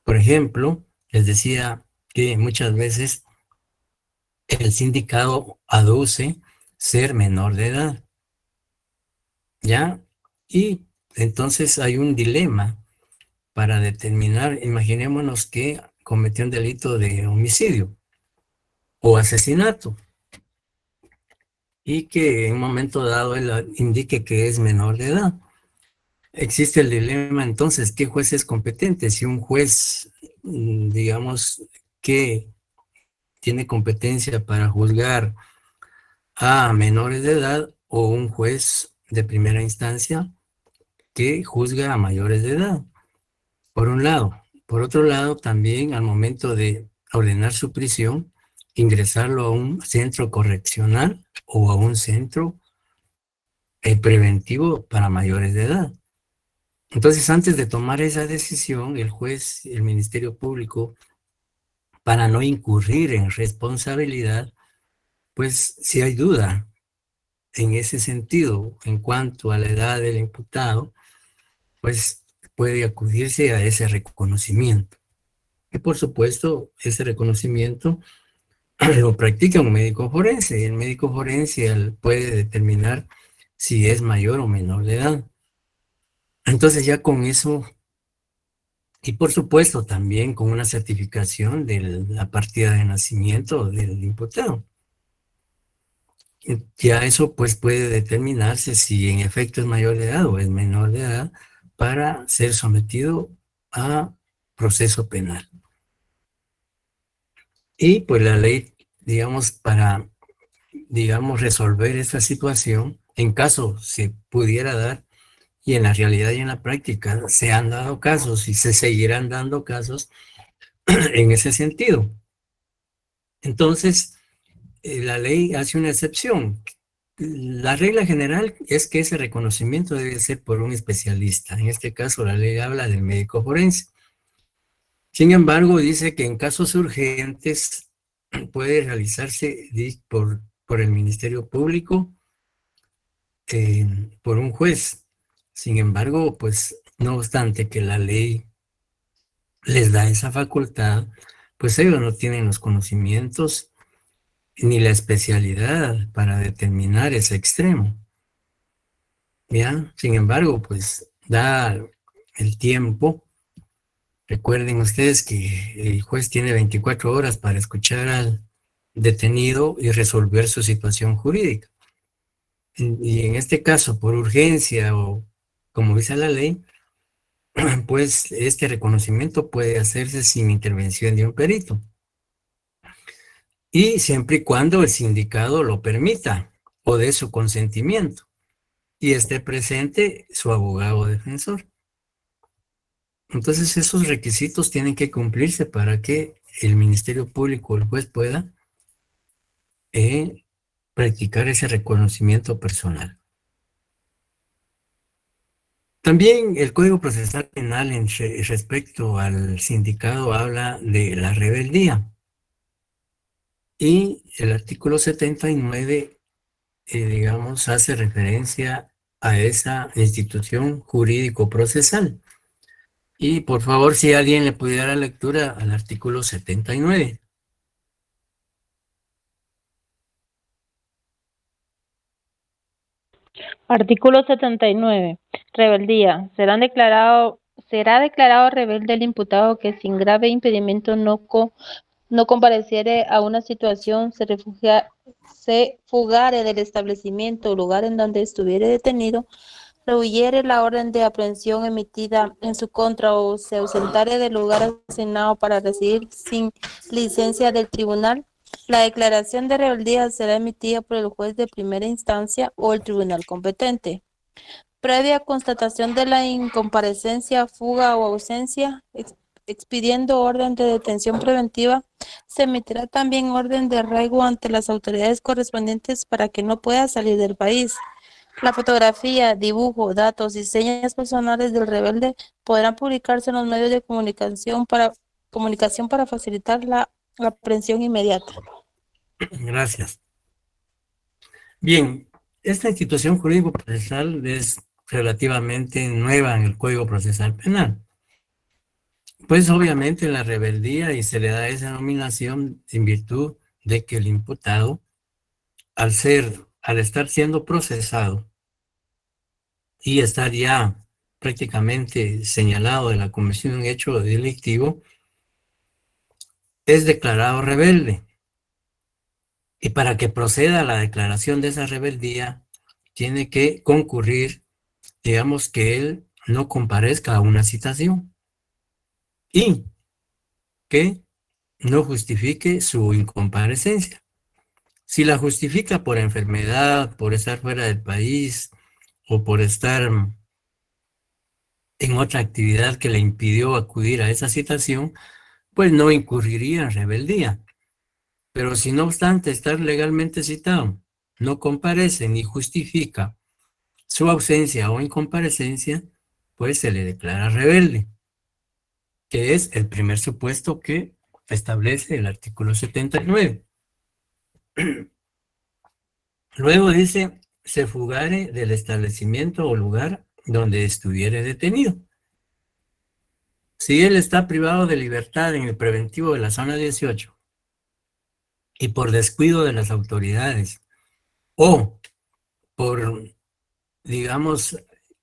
Por ejemplo, les decía que muchas veces el sindicado aduce ser menor de edad, ¿ya? Y entonces hay un dilema para determinar, imaginémonos que cometió un delito de homicidio o asesinato y que en un momento dado él indique que es menor de edad. Existe el dilema entonces, ¿qué juez es competente? Si un juez, digamos, que tiene competencia para juzgar a menores de edad o un juez de primera instancia que juzga a mayores de edad, por un lado. Por otro lado, también al momento de ordenar su prisión, ingresarlo a un centro correccional o a un centro preventivo para mayores de edad. Entonces, antes de tomar esa decisión, el juez, el Ministerio Público, para no incurrir en responsabilidad, pues si hay duda en ese sentido, en cuanto a la edad del imputado, pues puede acudirse a ese reconocimiento. Y por supuesto, ese reconocimiento lo practica un médico forense. El médico forense puede determinar si es mayor o menor de edad. Entonces ya con eso, y por supuesto también con una certificación de la partida de nacimiento del imputado. Ya eso pues puede determinarse si en efecto es mayor de edad o es menor de edad para ser sometido a proceso penal. Y pues la ley, digamos, para, digamos, resolver esta situación, en caso se pudiera dar, y en la realidad y en la práctica se han dado casos y se seguirán dando casos en ese sentido. Entonces, la ley hace una excepción. La regla general es que ese reconocimiento debe ser por un especialista. En este caso, la ley habla del médico forense. Sin embargo, dice que en casos urgentes puede realizarse por el Ministerio Público, por un juez. Sin embargo, pues, no obstante que la ley les da esa facultad, pues ellos no tienen los conocimientos ni la especialidad para determinar ese extremo. ¿ya? Sin embargo, pues da el tiempo. Recuerden ustedes que el juez tiene 24 horas para escuchar al detenido y resolver su situación jurídica. Y en este caso, por urgencia o como dice la ley, pues este reconocimiento puede hacerse sin intervención de un perito. Y siempre y cuando el sindicado lo permita o dé su consentimiento y esté presente su abogado defensor. Entonces esos requisitos tienen que cumplirse para que el Ministerio Público o el juez pueda practicar ese reconocimiento personal. También el Código Procesal Penal respecto al sindicado habla de la rebeldía. Y el artículo 79, digamos, hace referencia a esa institución jurídico-procesal. Y por favor, si alguien le pudiera dar lectura al artículo 79. Artículo 79. Rebeldía. Será declarado rebelde el imputado que sin grave impedimento no compareciere a una situación, se fugare del establecimiento o lugar en donde estuviere detenido, rehuyere la orden de aprehensión emitida en su contra o se ausentare del lugar asignado para residir sin licencia del tribunal. La declaración de rebeldía será emitida por el juez de primera instancia o el tribunal competente. Previa constatación de la incomparecencia, fuga o ausencia, expidiendo orden de detención preventiva, se emitirá también orden de arraigo ante las autoridades correspondientes para que no pueda salir del país. La fotografía, dibujo, datos y señas personales del rebelde podrán publicarse en los medios de comunicación para facilitar la aprehensión inmediata. Gracias. Bien, esta institución jurídico-procesal es relativamente nueva en el Código Procesal Penal. Pues obviamente la rebeldía, y se le da esa denominación en virtud de que el imputado, al estar siendo procesado y estar ya prácticamente señalado de la comisión de un hecho delictivo, es declarado rebelde. Y para que proceda a la declaración de esa rebeldía, tiene que concurrir, digamos, que él no comparezca a una citación y que no justifique su incomparecencia. Si la justifica por enfermedad, por estar fuera del país o por estar en otra actividad que le impidió acudir a esa citación, pues no incurriría en rebeldía. Pero si no obstante estar legalmente citado, no comparece ni justifica su ausencia o incomparecencia, pues se le declara rebelde, que es el primer supuesto que establece el artículo 79. Luego dice, se fugare del establecimiento o lugar donde estuviere detenido. Si él está privado de libertad en el preventivo de la zona 18 y por descuido de las autoridades o por, digamos,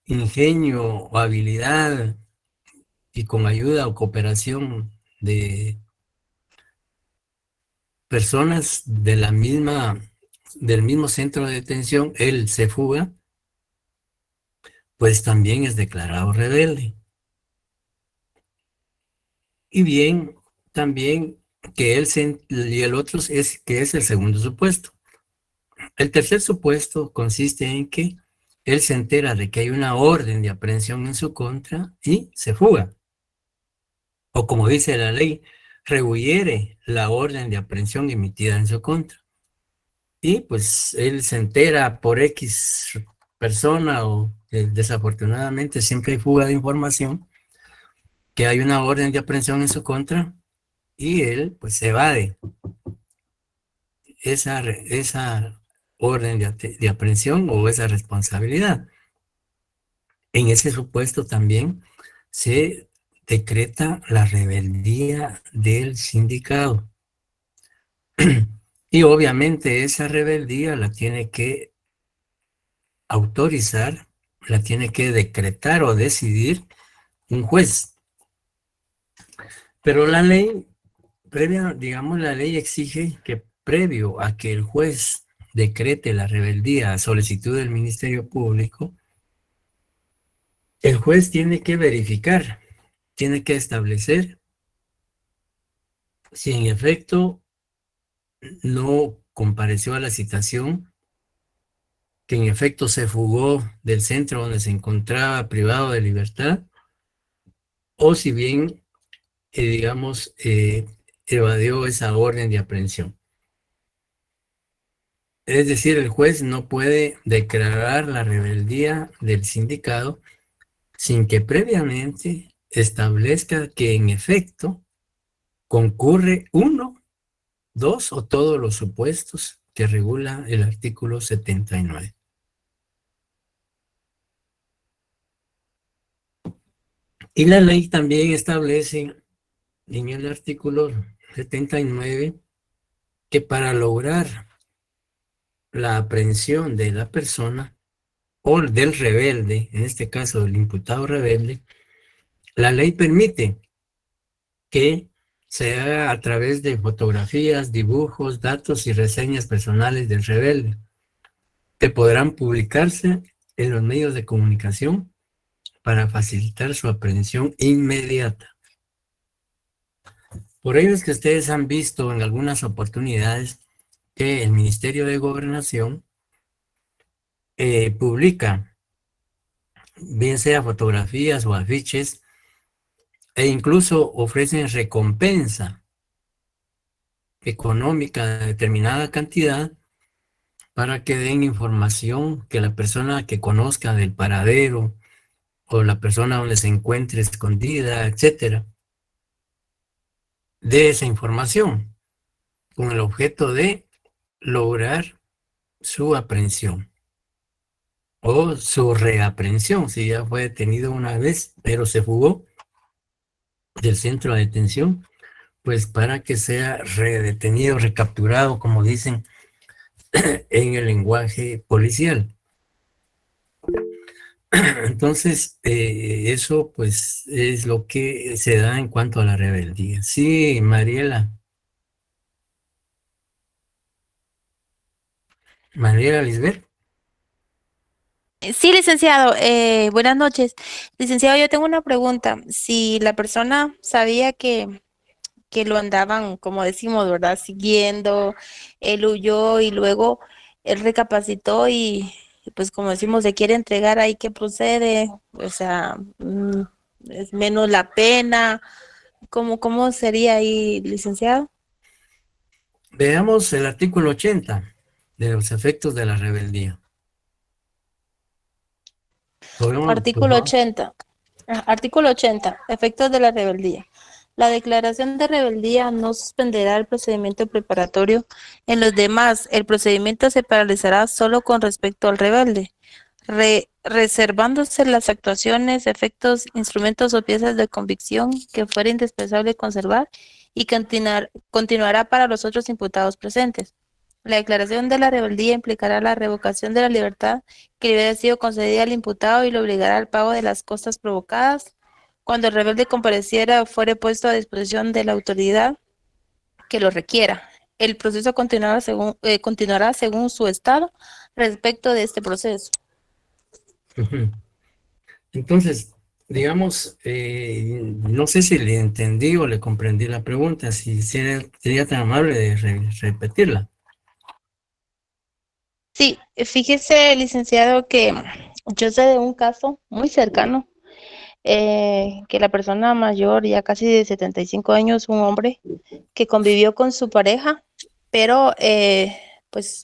ingenio o habilidad y con ayuda o cooperación de personas del mismo centro de detención, él se fuga, pues también es declarado rebelde. Y bien, también que y el otro es que es el segundo supuesto. El tercer supuesto consiste en que él se entera de que hay una orden de aprehensión en su contra y se fuga. O como dice la ley, rehuyere la orden de aprehensión emitida en su contra. Y pues él se entera por X persona o desafortunadamente siempre hay fuga de información, que hay una orden de aprehensión en su contra y él pues evade esa orden de aprehensión o esa responsabilidad. En ese supuesto también se decreta la rebeldía del sindicado. Y obviamente esa rebeldía la tiene que autorizar la tiene que decretar o decidir un juez. Pero la ley, la ley exige que previo a que el juez decrete la rebeldía a solicitud del Ministerio Público, el juez tiene que verificar, tiene que establecer si en efecto no compareció a la citación, que en efecto se fugó del centro donde se encontraba privado de libertad, o si bien, evadió esa orden de aprehensión. Es decir, el juez no puede declarar la rebeldía del sindicado sin que previamente establezca que en efecto concurre uno, dos o todos los supuestos que regula el artículo 79. Y la ley también establece en el artículo 79 que para lograr la aprehensión de la persona o del rebelde, en este caso del imputado rebelde, la ley permite que se haga a través de fotografías, dibujos, datos y reseñas personales del rebelde, que podrán publicarse en los medios de comunicación para facilitar su aprehensión inmediata. Por ello es que ustedes han visto en algunas oportunidades que el Ministerio de Gobernación publica, bien sea fotografías o afiches, e incluso ofrecen recompensa económica de determinada cantidad para que den información que la persona que conozca del paradero o la persona donde se encuentre escondida, etcétera, dé esa información con el objeto de lograr su aprehensión o su reaprehensión, si ya fue detenido una vez, pero se fugó del centro de detención, pues para que sea redetenido, recapturado, como dicen en el lenguaje policial. Entonces, eso pues es lo que se da en cuanto a la rebeldía. Sí, Mariela. Mariela Lisbeth. Sí, licenciado, buenas noches. Licenciado, yo tengo una pregunta. Si la persona sabía que lo andaban, como decimos, ¿verdad? Siguiendo, él huyó y luego él recapacitó y, pues como decimos, se quiere entregar ahí, ¿qué procede? O sea, es menos la pena. ¿Cómo sería ahí, licenciado? Veamos el artículo 80 de los efectos de la rebeldía. Artículo 80. Artículo 80. Efectos de la rebeldía. La declaración de rebeldía no suspenderá el procedimiento preparatorio. En los demás, el procedimiento se paralizará solo con respecto al rebelde, reservándose las actuaciones, efectos, instrumentos o piezas de convicción que fuera indispensable conservar y continuará para los otros imputados presentes. La declaración de la rebeldía implicará la revocación de la libertad que le hubiera sido concedida al imputado y lo obligará al pago de las costas provocadas cuando el rebelde compareciera o fuere puesto a disposición de la autoridad que lo requiera. El proceso continuará según su estado respecto de este proceso. Entonces, digamos, no sé si le entendí o le comprendí la pregunta, si sería tan amable de repetirla. Sí, fíjese, licenciado, que yo sé de un caso muy cercano, que la persona mayor, ya casi de 75 años, un hombre que convivió con su pareja, pero pues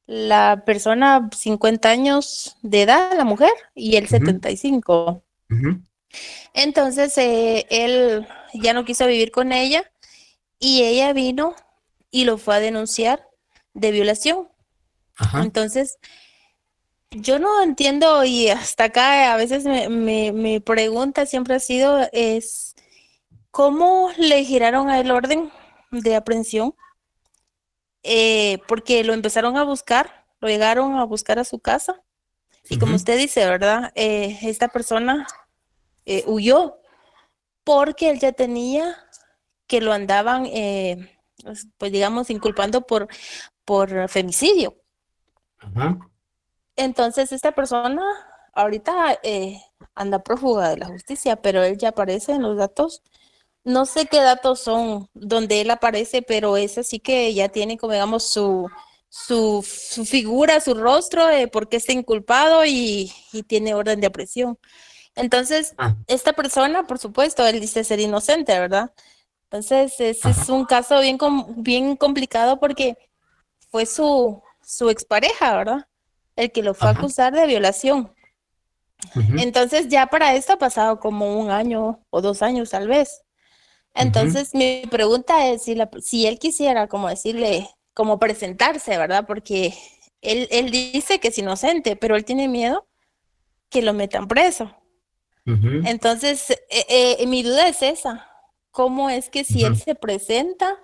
la persona 50 años de edad, la mujer, y él 75. Entonces él ya no quiso vivir con ella y ella vino y lo fue a denunciar de violación. Entonces, yo no entiendo y hasta acá a veces me pregunta, siempre ha sido, es ¿cómo le giraron a él orden de aprehensión? Porque lo empezaron a buscar, lo llegaron a buscar a su casa Y como usted dice, ¿verdad? Esta persona huyó porque él ya tenía que lo andaban, pues digamos, inculpando por femicidio. Ajá. Entonces esta persona ahorita anda prófuga de la justicia, pero él ya aparece en los datos. No sé qué datos son donde él aparece, pero es así que ya tiene como digamos su figura, su rostro, porque está inculpado y tiene orden de aprehensión. Entonces, esta persona, por supuesto, él dice ser inocente, ¿verdad? Entonces, ese es un caso bien complicado porque fue su expareja, ¿verdad? El que lo fue a acusar de violación. Entonces, ya para esto ha pasado como 1 año o 2 años, tal vez. Entonces, mi pregunta es si él quisiera, como decirle, como presentarse, ¿verdad? Porque él dice que es inocente, pero él tiene miedo que lo metan preso. Entonces, mi duda es esa. ¿Cómo es que si él se presenta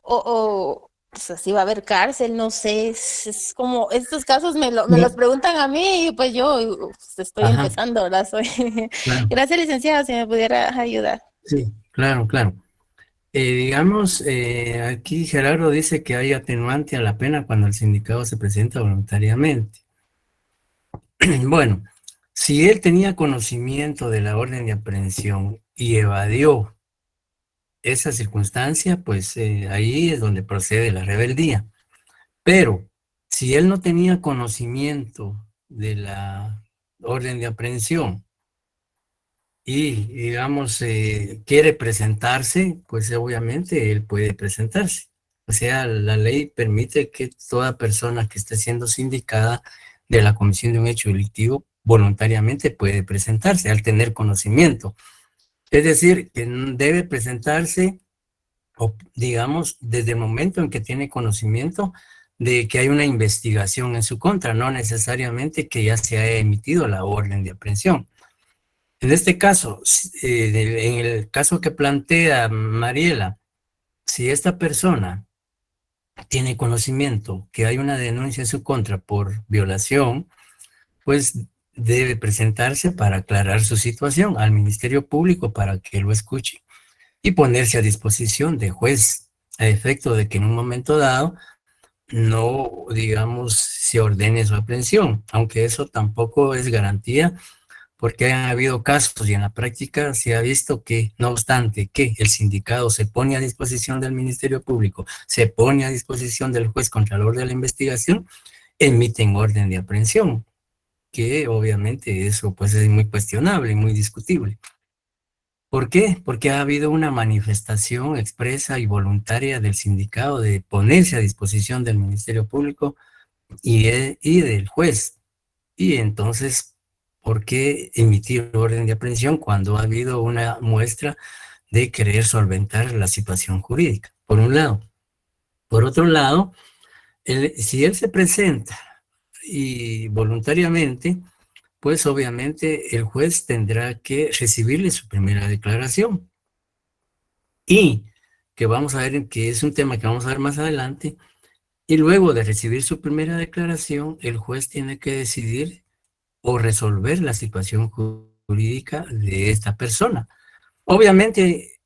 o sea, si va a haber cárcel? No sé, es como, estos casos me los preguntan a mí y pues yo estoy empezando, ¿verdad? Claro. Gracias, licenciada, si me pudiera ayudar. Sí, claro. Digamos, aquí Gerardo dice que hay atenuante a la pena cuando el sindicado se presenta voluntariamente. Bueno, si él tenía conocimiento de la orden de aprehensión y evadió esa circunstancia, pues ahí es donde procede la rebeldía. Pero si él no tenía conocimiento de la orden de aprehensión y, digamos, quiere presentarse, pues obviamente él puede presentarse. O sea, la ley permite que toda persona que esté siendo sindicada de la comisión de un hecho delictivo voluntariamente puede presentarse al tener conocimiento. Es decir, que debe presentarse, o digamos, desde el momento en que tiene conocimiento de que hay una investigación en su contra, no necesariamente que ya se haya emitido la orden de aprehensión. En este caso, en el caso que plantea Mariela, si esta persona tiene conocimiento que hay una denuncia en su contra por violación, pues debe presentarse para aclarar su situación al Ministerio Público para que lo escuche y ponerse a disposición de juez, a efecto de que en un momento dado no, digamos, se ordene su aprehensión, aunque eso tampoco es garantía, porque han habido casos y en la práctica se ha visto que, no obstante que el sindicado se pone a disposición del Ministerio Público, se pone a disposición del juez contralor de la investigación, emiten orden de aprehensión, que obviamente eso pues es muy cuestionable y muy discutible. ¿Por qué? Porque ha habido una manifestación expresa y voluntaria del sindicado de ponerse a disposición del Ministerio Público y del juez. Y entonces, ¿por qué emitir orden de aprehensión cuando ha habido una muestra de querer solventar la situación jurídica? Por un lado. Por otro lado, si él se presenta y voluntariamente, pues obviamente el juez tendrá que recibirle su primera declaración. Y que vamos a ver, que es un tema que vamos a ver más adelante, y luego de recibir su primera declaración, el juez tiene que decidir o resolver la situación jurídica de esta persona. Obviamente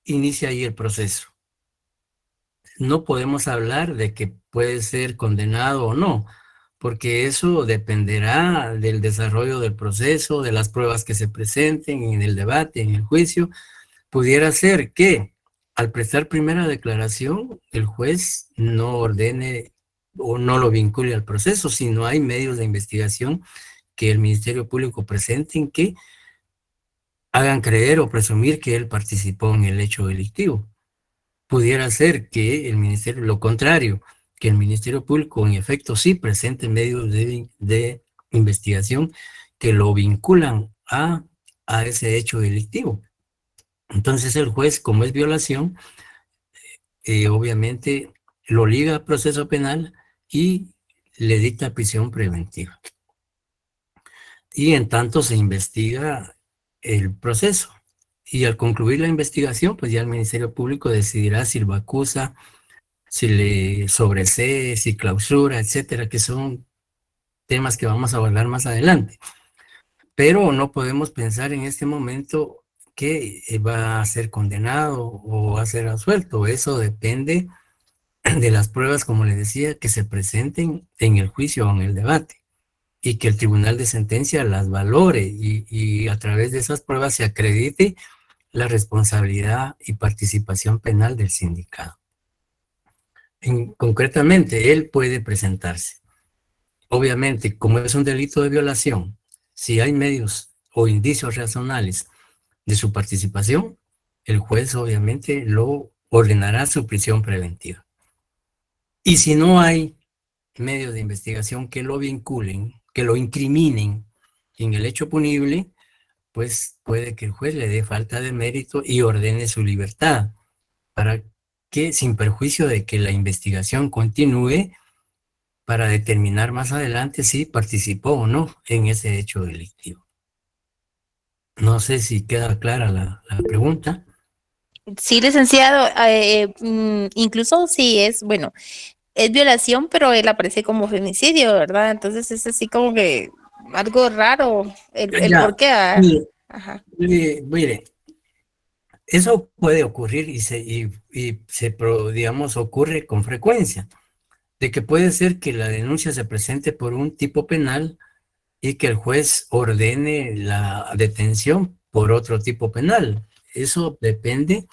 inicia ahí el proceso. No podemos hablar de que puede ser condenado o no, porque eso dependerá del desarrollo del proceso, de las pruebas que se presenten en el debate, en el juicio. Pudiera ser que al prestar primera declaración, el juez no ordene o no lo vincule al proceso, si no hay medios de investigación que el Ministerio Público presenten que hagan creer o presumir que él participó en el hecho delictivo. Pudiera ser que el Ministerio, lo contrario, que el Ministerio Público en efecto sí presente medios de investigación que lo vinculan a ese hecho delictivo. Entonces el juez, como es violación, obviamente lo liga a proceso penal y le dicta prisión preventiva. Y en tanto se investiga el proceso. Y al concluir la investigación, pues ya el Ministerio Público decidirá si lo acusa, si le sobresee, si clausura, etcétera, que son temas que vamos a abordar más adelante. Pero no podemos pensar en este momento que va a ser condenado o va a ser absuelto. Eso depende de las pruebas, como le decía, que se presenten en el juicio o en el debate, y que el tribunal de sentencia las valore y a través de esas pruebas se acredite la responsabilidad y participación penal del sindicado. Concretamente, él puede presentarse. Obviamente, como es un delito de violación, si hay medios o indicios razonables de su participación, el juez obviamente lo ordenará su prisión preventiva. Y si no hay medios de investigación que lo vinculen, que lo incriminen en el hecho punible, pues puede que el juez le dé falta de mérito y ordene su libertad, para que, sin perjuicio de que la investigación continúe, para determinar más adelante si participó o no en ese hecho delictivo. No sé si queda clara la pregunta. Sí, licenciado, incluso si es, bueno, es violación, pero él aparece como femicidio, ¿verdad? Entonces es así como que algo raro el Ya, por qué. Ajá. Mire, eso puede ocurrir digamos, ocurre con frecuencia, de que puede ser que la denuncia se presente por un tipo penal y que el juez ordene la detención por otro tipo penal. Eso depende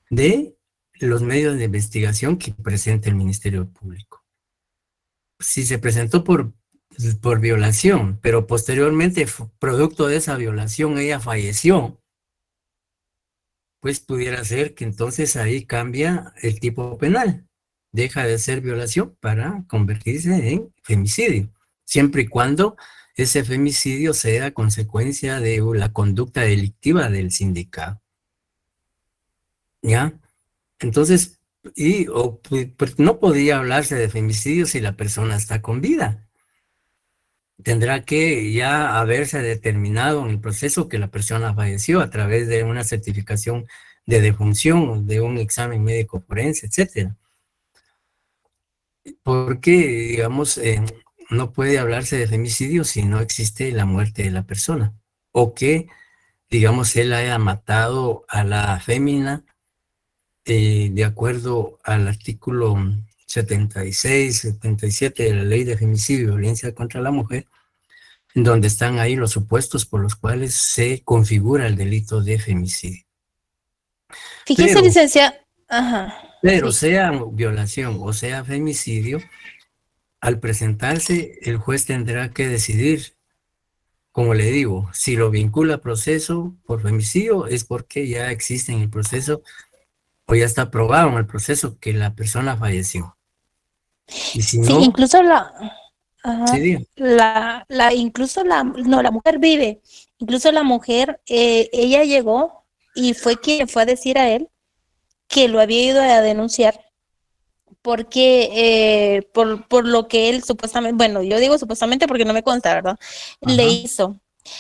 de los medios de investigación que presente el Ministerio Público. Si se presentó por violación, pero posteriormente, producto de esa violación, ella falleció, pues pudiera ser que entonces ahí cambia el tipo penal. Deja de ser violación para convertirse en femicidio, siempre y cuando ese femicidio sea consecuencia de la conducta delictiva del sindicado. ¿Ya? Entonces, pues, no podría hablarse de femicidio si la persona está con vida. Tendrá que ya haberse determinado en el proceso que la persona falleció a través de una certificación de defunción, de un examen médico forense, etcétera. Porque, digamos, no puede hablarse de femicidio si no existe la muerte de la persona, o que, digamos, él haya matado a la fémina de acuerdo al artículo 76, 77 de la Ley de Femicidio y Violencia contra la Mujer, en donde están ahí los supuestos por los cuales se configura el delito de femicidio. Fíjese, licenciado. Ajá. Pero sí. sea violación o sea femicidio, al presentarse, el juez tendrá que decidir, como le digo, si lo vincula a proceso por femicidio, es porque ya existe en el proceso o ya está probado en el proceso que la persona falleció. Y si Sí, no, incluso ajá, sí, diga. la mujer vive. Incluso la mujer, ella llegó y fue quien fue a decir a él que lo había ido a denunciar porque por lo que él supuestamente, bueno, yo digo supuestamente porque no me consta, ¿verdad? Ajá. Le hizo.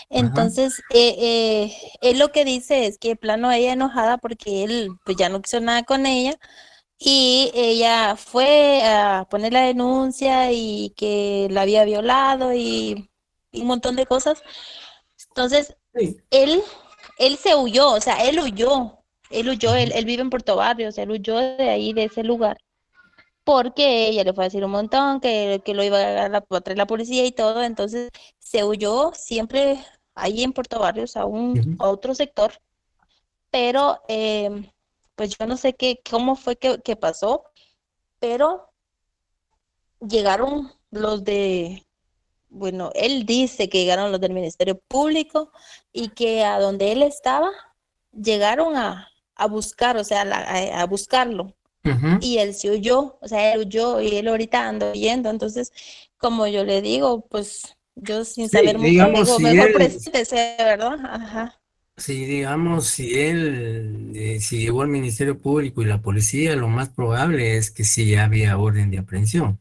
Entonces, él lo que dice es que de plano ella enojada porque él pues ya no quiso nada con ella y ella fue a poner la denuncia y que la había violado y un montón de cosas. Entonces, Sí. él se huyó, o sea, él vive en Puerto Barrio, o sea, él huyó de ahí, de ese lugar, porque ella le fue a decir un montón, que lo iba a traer la policía y todo, entonces se huyó siempre ahí en Puerto Barrios a otro sector, pero pues yo no sé cómo fue que pasó, pero llegaron bueno, él dice que llegaron los del Ministerio Público y que a donde él estaba llegaron a buscar, o sea, a buscarlo. Y él se huyó, o sea, él huyó y él ahorita anda huyendo. Entonces, como yo le digo, pues yo sin saber mucho, digamos, digo, si mejor él, preséntese, ¿verdad? Ajá. si digamos, si llegó al Ministerio Público y la policía, lo más probable es que sí había orden de aprehensión.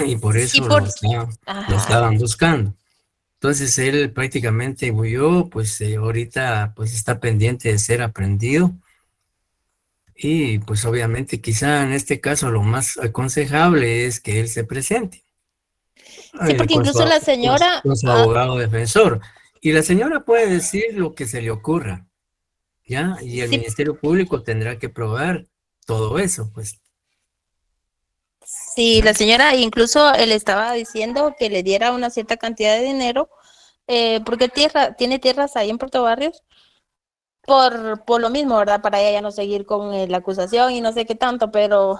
Y por Sí, eso lo ajá. estaban buscando. Entonces él prácticamente huyó, pues ahorita pues está pendiente de ser aprehendido. Y pues obviamente quizá en este caso lo más aconsejable es que él se presente. Sí, porque con incluso la señora, con su abogado defensor. Y la señora puede decir lo que se le ocurra, ¿ya? Y el sí, Ministerio Público tendrá que probar todo eso, pues. sí, la señora incluso él estaba diciendo que le diera una cierta cantidad de dinero, porque tiene tierras ahí en Puerto Barrios, por lo mismo, ¿verdad? Para ella ya no seguir con la acusación y no sé qué tanto, pero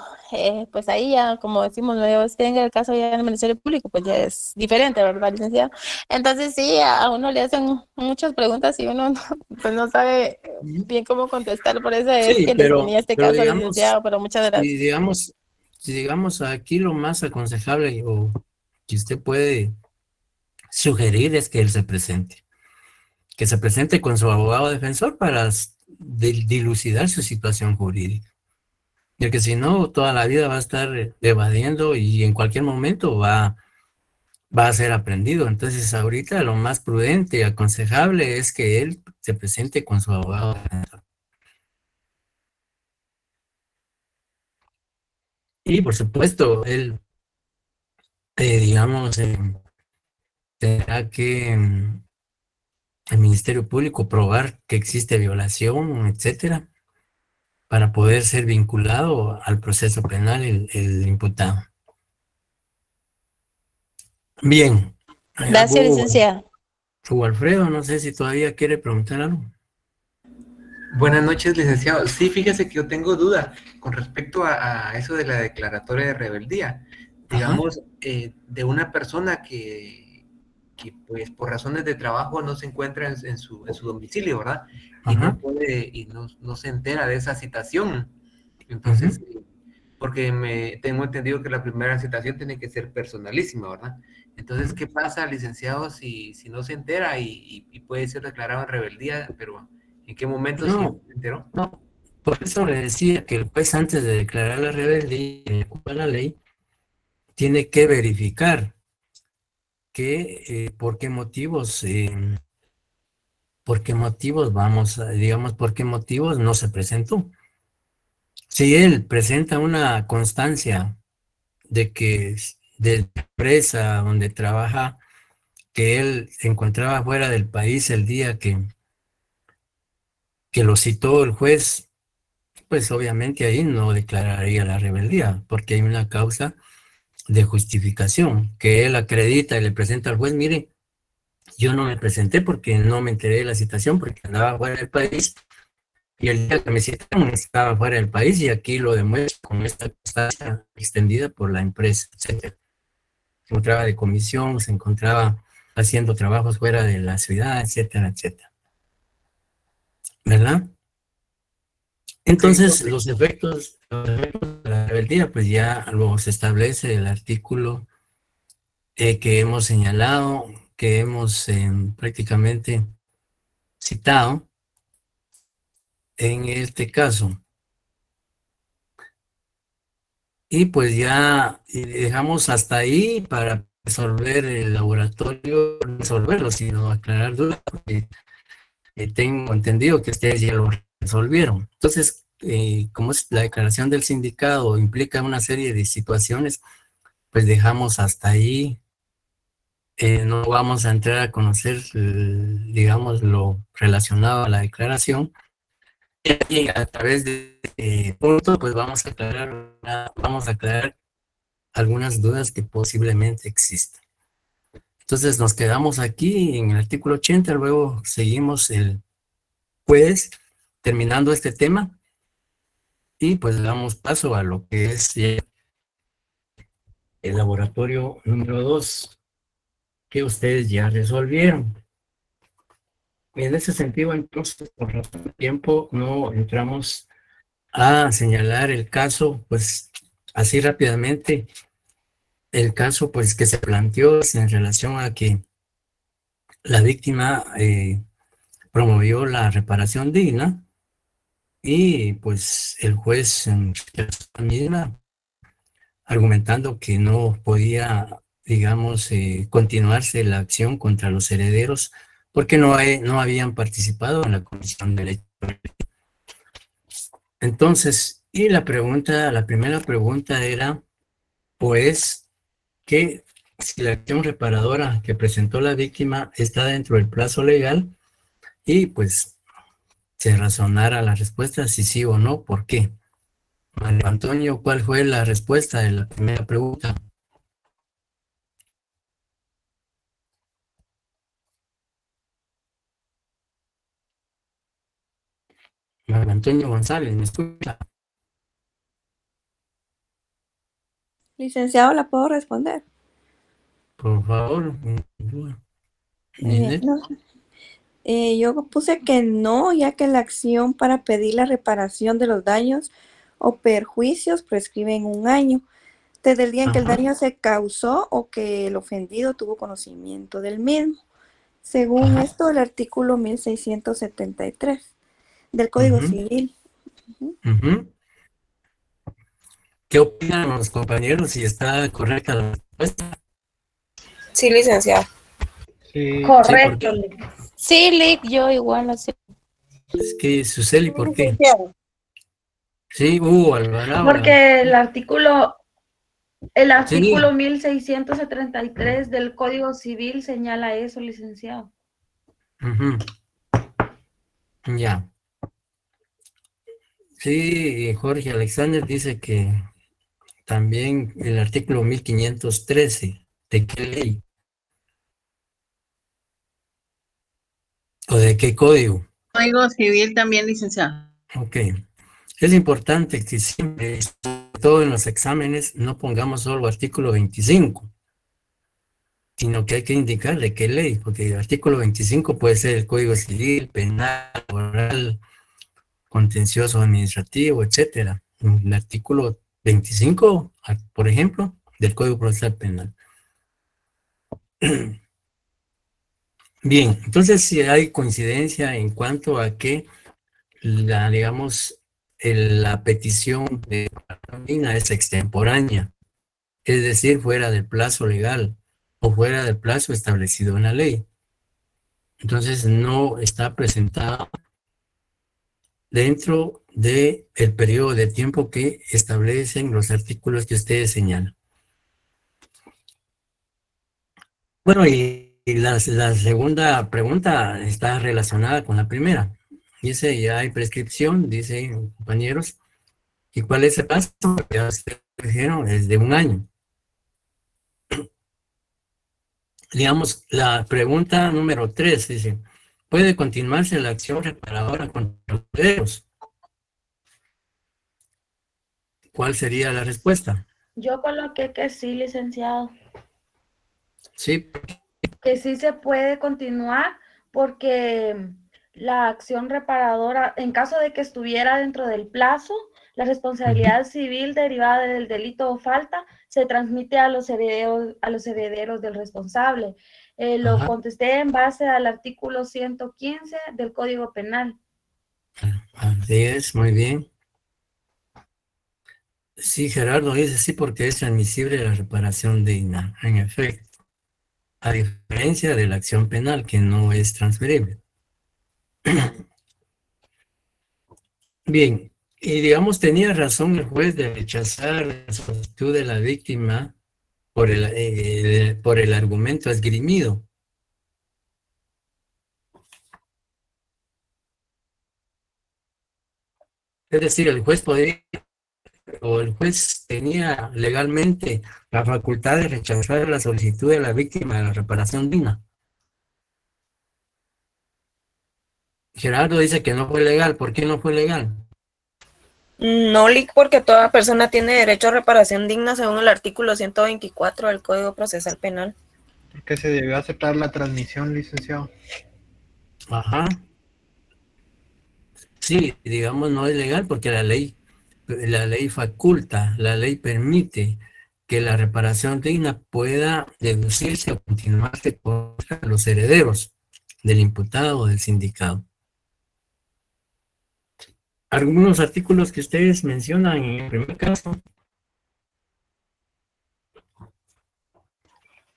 pues ahí ya, como decimos, medio es que en el caso ya del Ministerio Público, pues ya es diferente, ¿verdad, licenciado? Entonces sí, a uno le hacen muchas preguntas y uno no, pues no sabe bien cómo contestar, por eso es Sí, que les tenía este pero caso, digamos, licenciado, pero muchas gracias. si digamos aquí lo más aconsejable o que usted puede sugerir es que se presente con su abogado defensor para dilucidar su situación jurídica. Ya que si no, toda la vida va a estar evadiendo y en cualquier momento va a ser aprendido. Entonces, ahorita lo más prudente y aconsejable es que él se presente con su abogado defensor. Y por supuesto, él, digamos, tendrá que el Ministerio Público probar que existe violación, etcétera, para poder ser vinculado al proceso penal el imputado. Bien. Gracias, licenciada. Hugo Alfredo, no sé si todavía quiere preguntar algo. Buenas noches, licenciado. Sí, fíjese que yo tengo duda con respecto a eso de la declaratoria de rebeldía. Digamos, de una persona que pues por razones de trabajo no se encuentra en su domicilio, ¿verdad? Y no puede, y no se entera de esa citación. Entonces, porque tengo entendido que la primera citación tiene que ser personalísima, ¿verdad? Entonces, ¿qué pasa, licenciado, si no se entera y puede ser declarado en rebeldía, pero ¿en qué momento si no se enteró? No, por eso le decía que el juez antes de declarar la rebeldía y ejecutar la ley, tiene que verificar que por qué motivos por qué motivos no se presentó. Si él presenta una constancia de que de la empresa donde trabaja, que él se encontraba fuera del país el día que lo citó el juez, pues obviamente ahí no declararía la rebeldía, porque hay una causa de justificación que él acredita y le presenta al juez. Mire, yo no me presenté porque no me enteré de la citación, porque andaba fuera del país, y el día que me citaron estaba fuera del país, y aquí lo demuestro con esta constancia extendida por la empresa, etc. Se encontraba de comisión, se encontraba haciendo trabajos fuera de la ciudad, etcétera, etcétera. ¿Verdad? Entonces, los efectos de la rebeldía, pues ya los establece el artículo que hemos señalado, que hemos prácticamente citado en este caso. Y pues ya dejamos hasta ahí para resolver el laboratorio, no resolverlo, sino aclarar dudas, porque tengo entendido que ustedes ya lo resolvieron. Entonces, como es la declaración del sindicado implica una serie de situaciones, pues dejamos hasta ahí. No vamos a entrar a conocer, digamos, lo relacionado a la declaración. Y a través de puntos, pues vamos a aclarar algunas dudas que posiblemente existan. Entonces nos quedamos aquí en el artículo 80, luego seguimos el jueves terminando este tema y pues damos paso a lo que es el laboratorio número 2 que ustedes ya resolvieron. En ese sentido, entonces, por razón de tiempo, no entramos a señalar el caso, pues así rápidamente. El caso, pues, que se planteó es en relación a que la víctima promovió la reparación digna y, pues, el juez en la misma, argumentando que no podía, digamos, continuarse la acción contra los herederos porque no habían participado en la comisión del hecho. Entonces, y la primera pregunta era, pues, ¿qué si la acción reparadora que presentó la víctima está dentro del plazo legal y pues se razonara la respuesta si sí o no, ¿por qué? Mario Antonio, ¿cuál fue la respuesta de la primera pregunta? Mario Antonio González, ¿me escucha? Licenciado, ¿la puedo responder? Por favor. Ninette. No. Yo puse que no, ya que la acción para pedir la reparación de los daños o perjuicios prescribe en 1 año, desde el día en que el Ajá. daño se causó o que el ofendido tuvo conocimiento del mismo. Según Ajá. esto, el artículo 1673 del Código Ujú. Civil. Ujú. ¿Qué opinan los compañeros si está correcta la respuesta? Sí, licenciado. Sí, Correcto. Sí, Lick, yo igual así. Es que, Suseli, ¿por qué? Licenciado. Sí, Alvarado. Porque el artículo Sí. 1673 del Código Civil señala eso, licenciado. Ujú. Ya. Sí, Jorge Alexander dice que también el artículo 1513, ¿de qué ley? ¿O de qué código? Código Civil también, licenciado. Ok. Es importante que siempre, sobre todo en los exámenes, no pongamos solo artículo 25, sino que hay que indicar de qué ley, porque el artículo 25 puede ser el Código Civil, penal, laboral, contencioso administrativo, etcétera. El artículo 25, por ejemplo, del Código Procesal Penal. Bien, entonces si hay coincidencia en cuanto a que la petición de la es extemporánea, es decir, fuera del plazo legal o fuera del plazo establecido en la ley. Entonces no está presentada dentro del periodo de tiempo que establecen los artículos que ustedes señalan. Bueno, y la segunda pregunta está relacionada con la primera. Dice, ya hay prescripción, dicen compañeros. ¿Y cuál es el plazo? Ya ustedes dijeron, es de 1 año. Digamos, la pregunta número 3 dice, ¿puede continuarse la acción reparadora contra los herederos? ¿Cuál sería la respuesta? Yo coloqué que sí, licenciado. Sí. Que sí se puede continuar porque la acción reparadora, en caso de que estuviera dentro del plazo, la responsabilidad civil derivada del delito o falta se transmite a los herederos del responsable. Lo Ajá. contesté en base al artículo 115 del Código Penal. Así es, muy bien. Sí, Gerardo dice sí porque es admisible la reparación digna, en efecto, a diferencia de la acción penal que no es transferible. Bien, y digamos tenía razón el juez de rechazar la solicitud de la víctima por el argumento esgrimido. Es decir, el juez tenía legalmente la facultad de rechazar la solicitud de la víctima de la reparación digna. Gerardo dice que no fue legal. ¿Por qué no fue legal? No, Lic, porque toda persona tiene derecho a reparación digna según el artículo 124 del Código Procesal Penal. Porque se debió aceptar la transmisión, licenciado. Ajá. Sí, digamos, no es legal porque la ley faculta, la ley permite que la reparación digna pueda deducirse o continuarse contra los herederos del imputado o del sindicado. Algunos artículos que ustedes mencionan en el primer caso.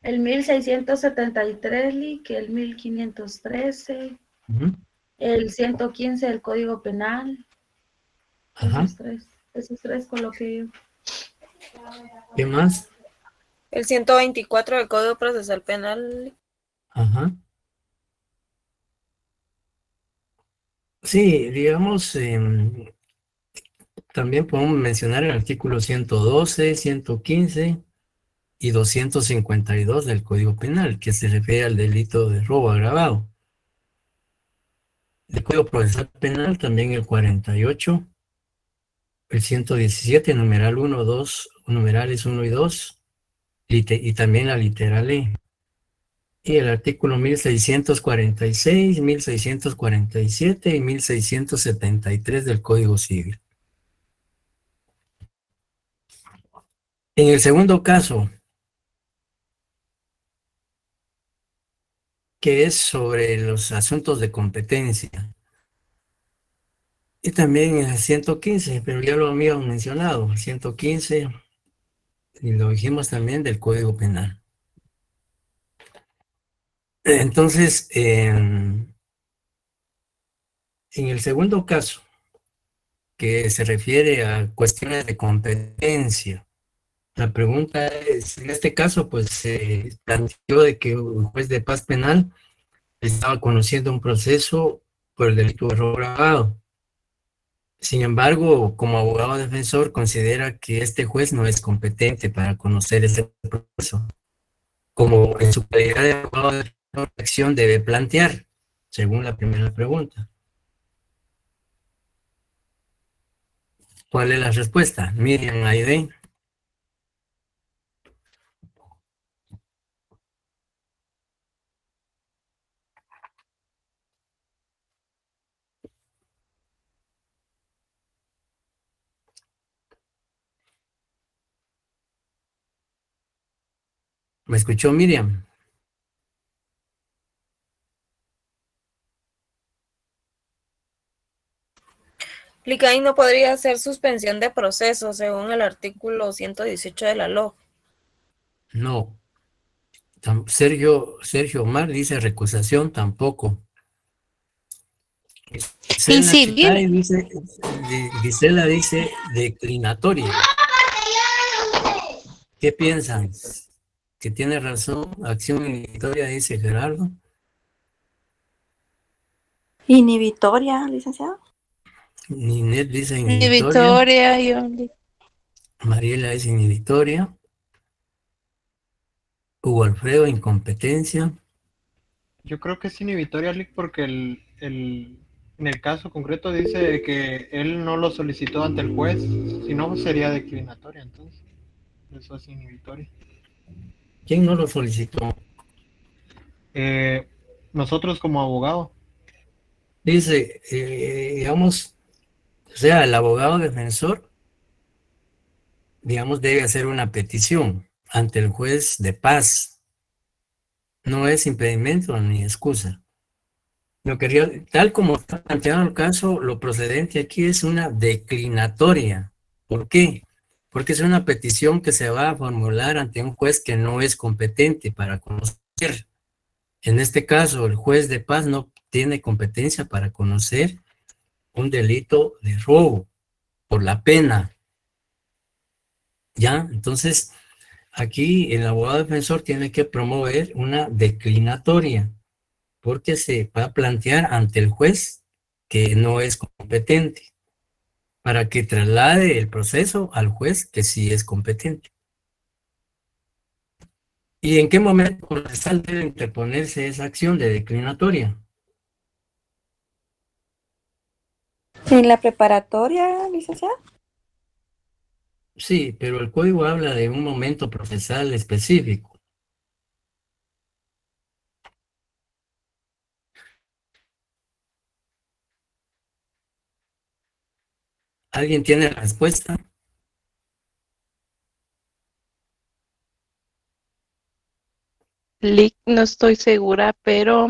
El 1673, que el 1513, el 115 del Código Penal. Ajá. Esos tres coloqué yo. ¿Qué más? El 124 del Código Procesal Penal. Ajá. Sí, digamos, también podemos mencionar el artículo 112, 115 y 252 del Código Penal, que se refiere al delito de robo agravado. El Código Procesal Penal también el 48, el 117, numeral 1, 2, numerales 1 y 2, y también la literal E. Y el artículo 1646, 1647 y 1673 del Código Civil. En el segundo caso, que es sobre los asuntos de competencia, y también el 115, pero ya lo habíamos mencionado, el 115, y lo dijimos también del Código Penal. Entonces, en el segundo caso, que se refiere a cuestiones de competencia, la pregunta es, en este caso, pues se planteó de que un juez de paz penal estaba conociendo un proceso por el delito de robo agravado. Sin embargo, como abogado defensor, considera que este juez no es competente para conocer ese proceso, como en su calidad de abogado defensor, la acción debe plantear, según la primera pregunta. ¿Cuál es la respuesta? Miriam Aide. ¿Me escuchó Miriam? Licay no podría hacer suspensión de proceso según el artículo 118 de la LOC. No. Sergio Omar dice recusación tampoco. Gisela dice declinatoria. ¿Qué piensan? ¿Que tiene razón? Acción inhibitoria, dice Gerardo. Inhibitoria, licenciado. Ninet dice Inhibitoria. Mariela dice inhibitoria. Hugo Alfredo, incompetencia. Yo creo que es inhibitoria, Lick, porque en el caso concreto dice que él no lo solicitó ante el juez, si no sería declinatoria, entonces eso es inhibitoria. ¿Quién no lo solicitó? Nosotros como abogado. Dice, digamos, o sea, el abogado defensor, digamos, debe hacer una petición ante el juez de paz. No es impedimento ni excusa. Tal como está planteado el caso, lo procedente aquí es una declinatoria. ¿Por qué? Porque es una petición que se va a formular ante un juez que no es competente para conocer. En este caso, el juez de paz no tiene competencia para conocer un delito de robo por la pena. ¿Ya? Entonces, aquí el abogado defensor tiene que promover una declinatoria, porque se va a plantear ante el juez que no es competente, para que traslade el proceso al juez que sí es competente. ¿Y en qué momento procesal debe interponerse esa acción de declinatoria? ¿En la preparatoria, licenciado? Sí, pero el código habla de un momento procesal específico. ¿Alguien tiene la respuesta? Lic, no estoy segura, pero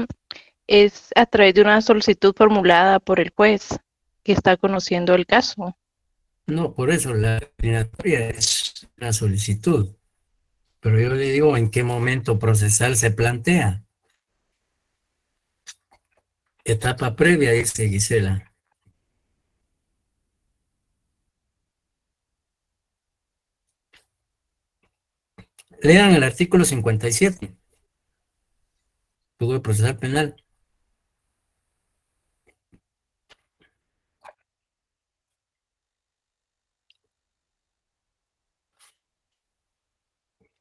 es a través de una solicitud formulada por el juez que está conociendo el caso. No, por eso la declinatoria es una solicitud. Pero yo le digo en qué momento procesal se plantea. Etapa previa, dice Gisela. Lean el artículo 57, Código Procesal Penal.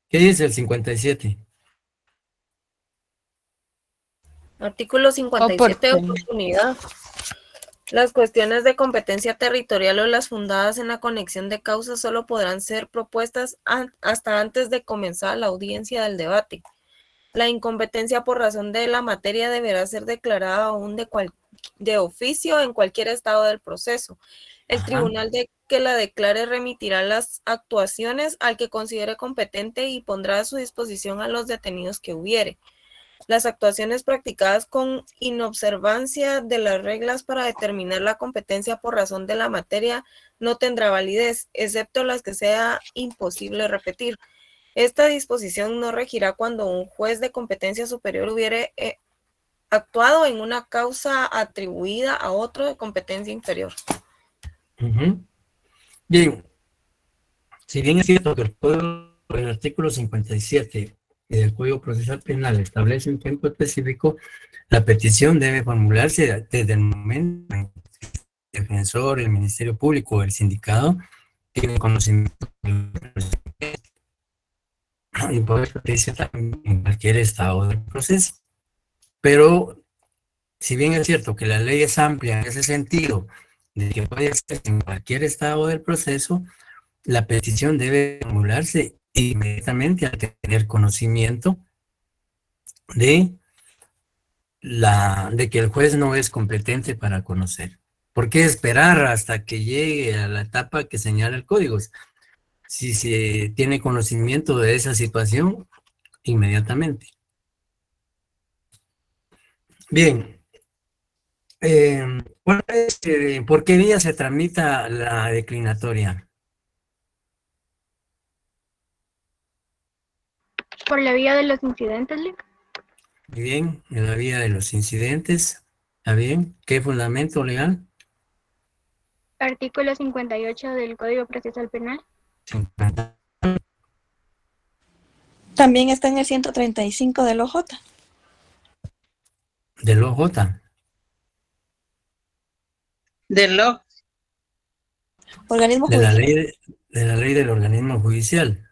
¿Qué dice el 57? Artículo 57 de oportunidad. Las cuestiones de competencia territorial o las fundadas en la conexión de causas solo podrán ser propuestas hasta antes de comenzar la audiencia del debate. La incompetencia por razón de la materia deberá ser declarada aún de oficio en cualquier estado del proceso. El tribunal que la declare remitirá las actuaciones al que considere competente y pondrá a su disposición a los detenidos que hubiere. Las actuaciones practicadas con inobservancia de las reglas para determinar la competencia por razón de la materia no tendrá validez, excepto las que sea imposible repetir. Esta disposición no regirá cuando un juez de competencia superior hubiere actuado en una causa atribuida a otro de competencia inferior. Bien, si bien es cierto que el artículo 57 del Código Procesal Penal establece un tiempo específico, la petición debe formularse desde el momento en que el defensor, el Ministerio Público o el sindicato tienen conocimiento y puede pedirse también en cualquier estado del proceso. Pero, si bien es cierto que la ley es amplia en ese sentido, de que puede ser en cualquier estado del proceso, la petición debe formularse inmediatamente al tener conocimiento de que el juez no es competente para conocer. ¿Por qué esperar hasta que llegue a la etapa que señala el código? Si se tiene conocimiento de esa situación, inmediatamente. Bien. ¿Por qué vía se tramita la declinatoria? Por la vía de los incidentes, Lic. Muy bien, en la vía de los incidentes. ¿Está bien? ¿Qué fundamento legal? Artículo 58 del Código Procesal Penal. También está en el 135 del OJ. Del OJ. Del OJ. Organismo de la judicial. de la ley del organismo judicial.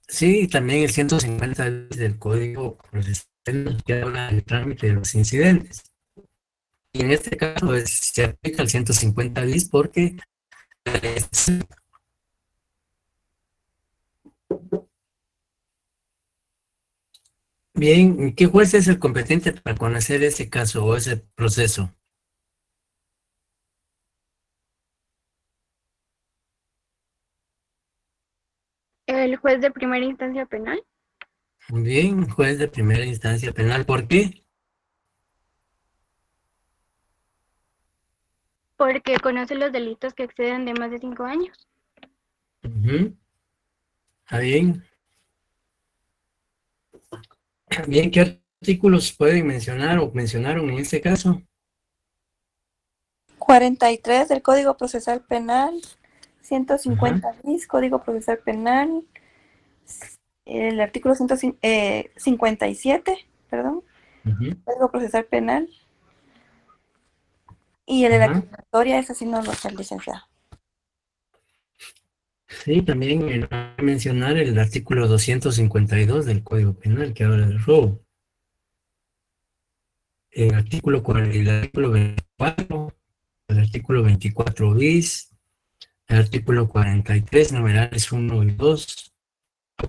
Sí, también el 150 del Código Procesal que habla del trámite de los incidentes. Y en este caso se aplica el 150 bis porque bien, ¿qué juez es el competente para conocer ese caso o ese proceso? El juez de primera instancia penal. Muy bien, juez de primera instancia penal. ¿Por qué? Porque conoce los delitos que exceden de más de 5 años. Está bien. Bien, ¿qué artículos pueden mencionar o mencionaron en este caso? 43 del Código Procesal Penal, 150 bis, Código Procesal Penal, el artículo 57, perdón, Código Procesal Penal, y el de la declaratoria, ese sí no lo sé, licenciado. Sí, también voy a mencionar el artículo 252 del Código Penal que habla del robo. El artículo 24, el artículo 24 bis, el artículo 43, numerales 1 y 2,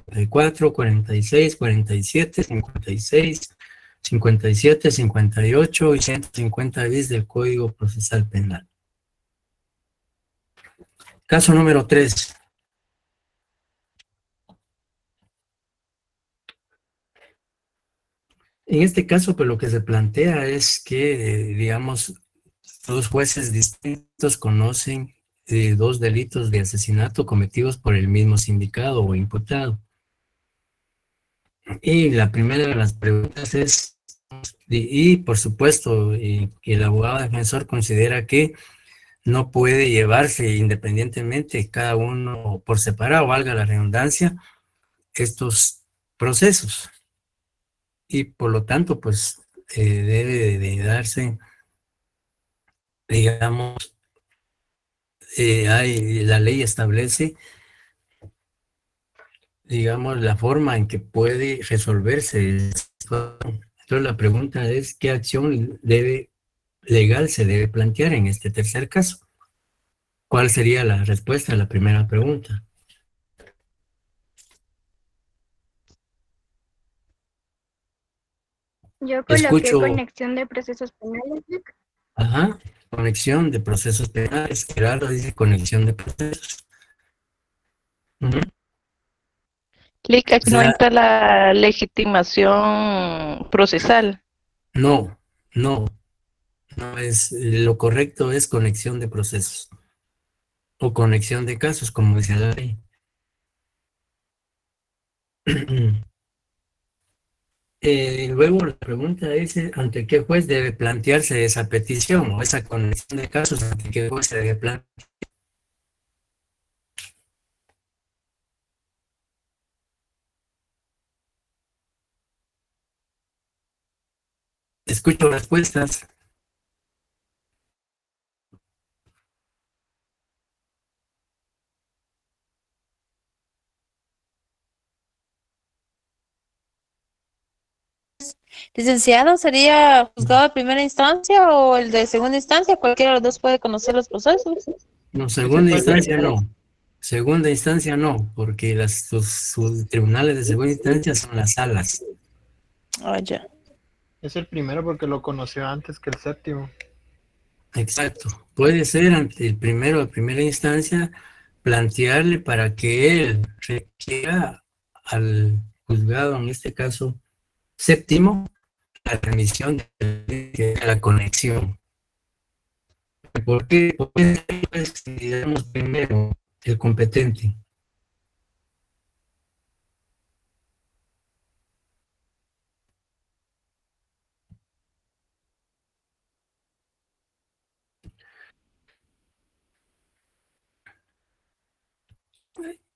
44, 46, 47, 56, 57, 58 y 150 bis del Código Procesal Penal. Caso número 3. En este caso, pues lo que se plantea es que, digamos, dos jueces distintos conocen dos delitos de asesinato cometidos por el mismo sindicado o imputado. Y la primera de las preguntas es, y por supuesto, que el abogado defensor considera que no puede llevarse independientemente cada uno por separado, valga la redundancia, estos procesos. Y por lo tanto, pues debe de darse, digamos, la ley establece, digamos, la forma en que puede resolverse esto. Entonces la pregunta es, ¿qué acción legal se debe plantear en este tercer caso? ¿Cuál sería la respuesta a la primera pregunta? Yo coloqué Escucho, conexión de procesos penales. ajá, conexión de procesos penales. Gerardo dice conexión de procesos. Ujú. Clic, O aquí no sea, entra la legitimación procesal. no, no es, lo correcto es conexión de procesos o conexión de casos, como dice la ley. Luego la pregunta es, ¿ante qué juez debe plantearse esa petición o esa conexión de casos? ¿Ante qué juez se debe plantear? Escucho respuestas. Licenciado, ¿sería juzgado de primera instancia o el de segunda instancia? Cualquiera de los dos puede conocer los procesos. No, Ese segunda fue el instancia primero. no. Segunda instancia no, porque sus tribunales de segunda instancia son las salas. Ah, ya. Es el primero porque lo conoció antes que el séptimo. Exacto. Puede ser ante el primero de primera instancia plantearle para que él requiera al juzgado, en este caso séptimo, la remisión de la conexión. ¿Por qué? Porque es, digamos, primero el competente.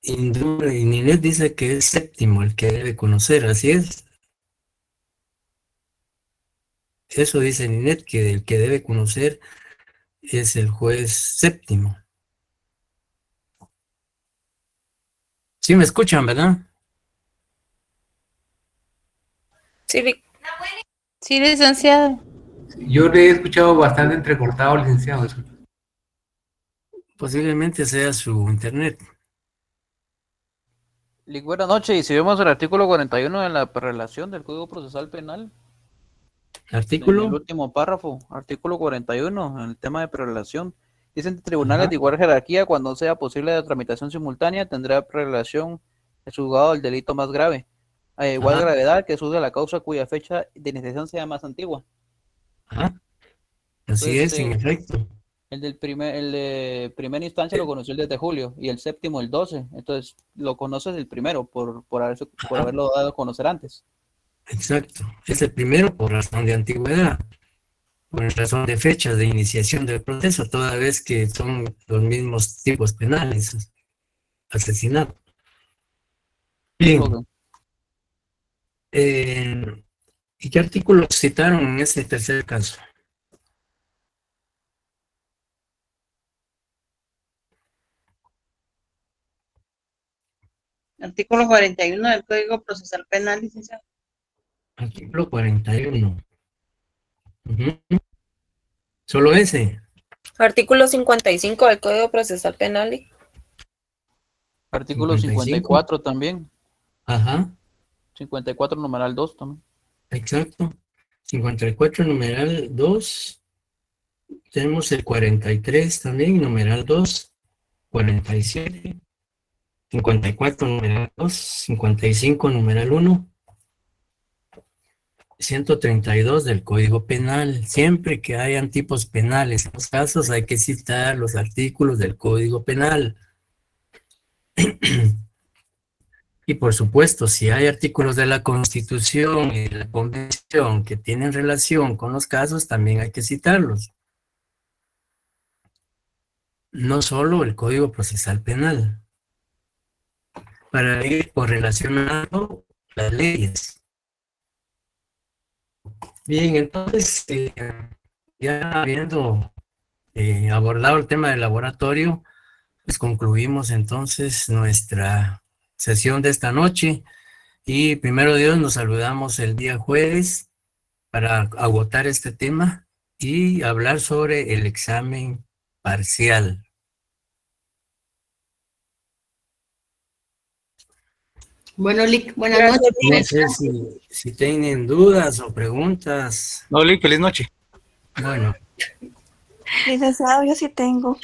Y Ninet dice que es séptimo el que debe conocer, así es. Eso dice Ninet, que el que debe conocer es el juez séptimo. Sí me escuchan, ¿verdad? Sí, licenciado. Yo le he escuchado bastante entrecortado, licenciado. Eso. Posiblemente sea su internet. Buenas noches, y si vemos el artículo 41 de la relación del Código Procesal Penal, en el ¿Artículo? último párrafo, artículo 41, en el tema de prelación, dicen tribunales Ajá. de igual jerarquía, cuando sea posible la tramitación simultánea, tendrá prelación el juzgado del delito más grave, a igual Ajá. gravedad que juzgue la causa cuya fecha de iniciación sea más antigua. Ajá. Así Entonces, es, en efecto. el de primera instancia lo conoció el 10 de julio y el séptimo el 12. Entonces, lo conoces el primero por haberlo dado a conocer antes. Exacto. Es el primero por razón de antigüedad, por razón de fechas de iniciación del proceso, toda vez que son los mismos tipos penales, asesinato. Bien. Ok. ¿Y qué artículos citaron en ese tercer caso? Artículo 41 del Código Procesal Penal, licenciado. Artículo 41. Ujú. Solo ese. Artículo 55 del Código Procesal Penal. Artículo 55. 54 también. Ajá. 54 numeral 2 también. Exacto. 54 numeral 2. Tenemos el 43 también, numeral 2. 47. 54 numeral 2. 55 numeral 1. 132 del Código Penal. Siempre que hayan tipos penales en los casos hay que citar los artículos del Código Penal. Y por supuesto, si hay artículos de la Constitución y de la Convención que tienen relación con los casos, también hay que citarlos. No solo el Código Procesal Penal. para ir correlacionando las leyes. Bien, entonces, ya habiendo abordado el tema del laboratorio, pues concluimos entonces nuestra sesión de esta noche y primero Dios nos saludamos el día jueves para agotar este tema y hablar sobre el examen parcial. Bueno, Lick, buenas noches. No sé si tienen dudas o preguntas. No, Lick, feliz noche. Bueno. Licenciado, yo sí tengo.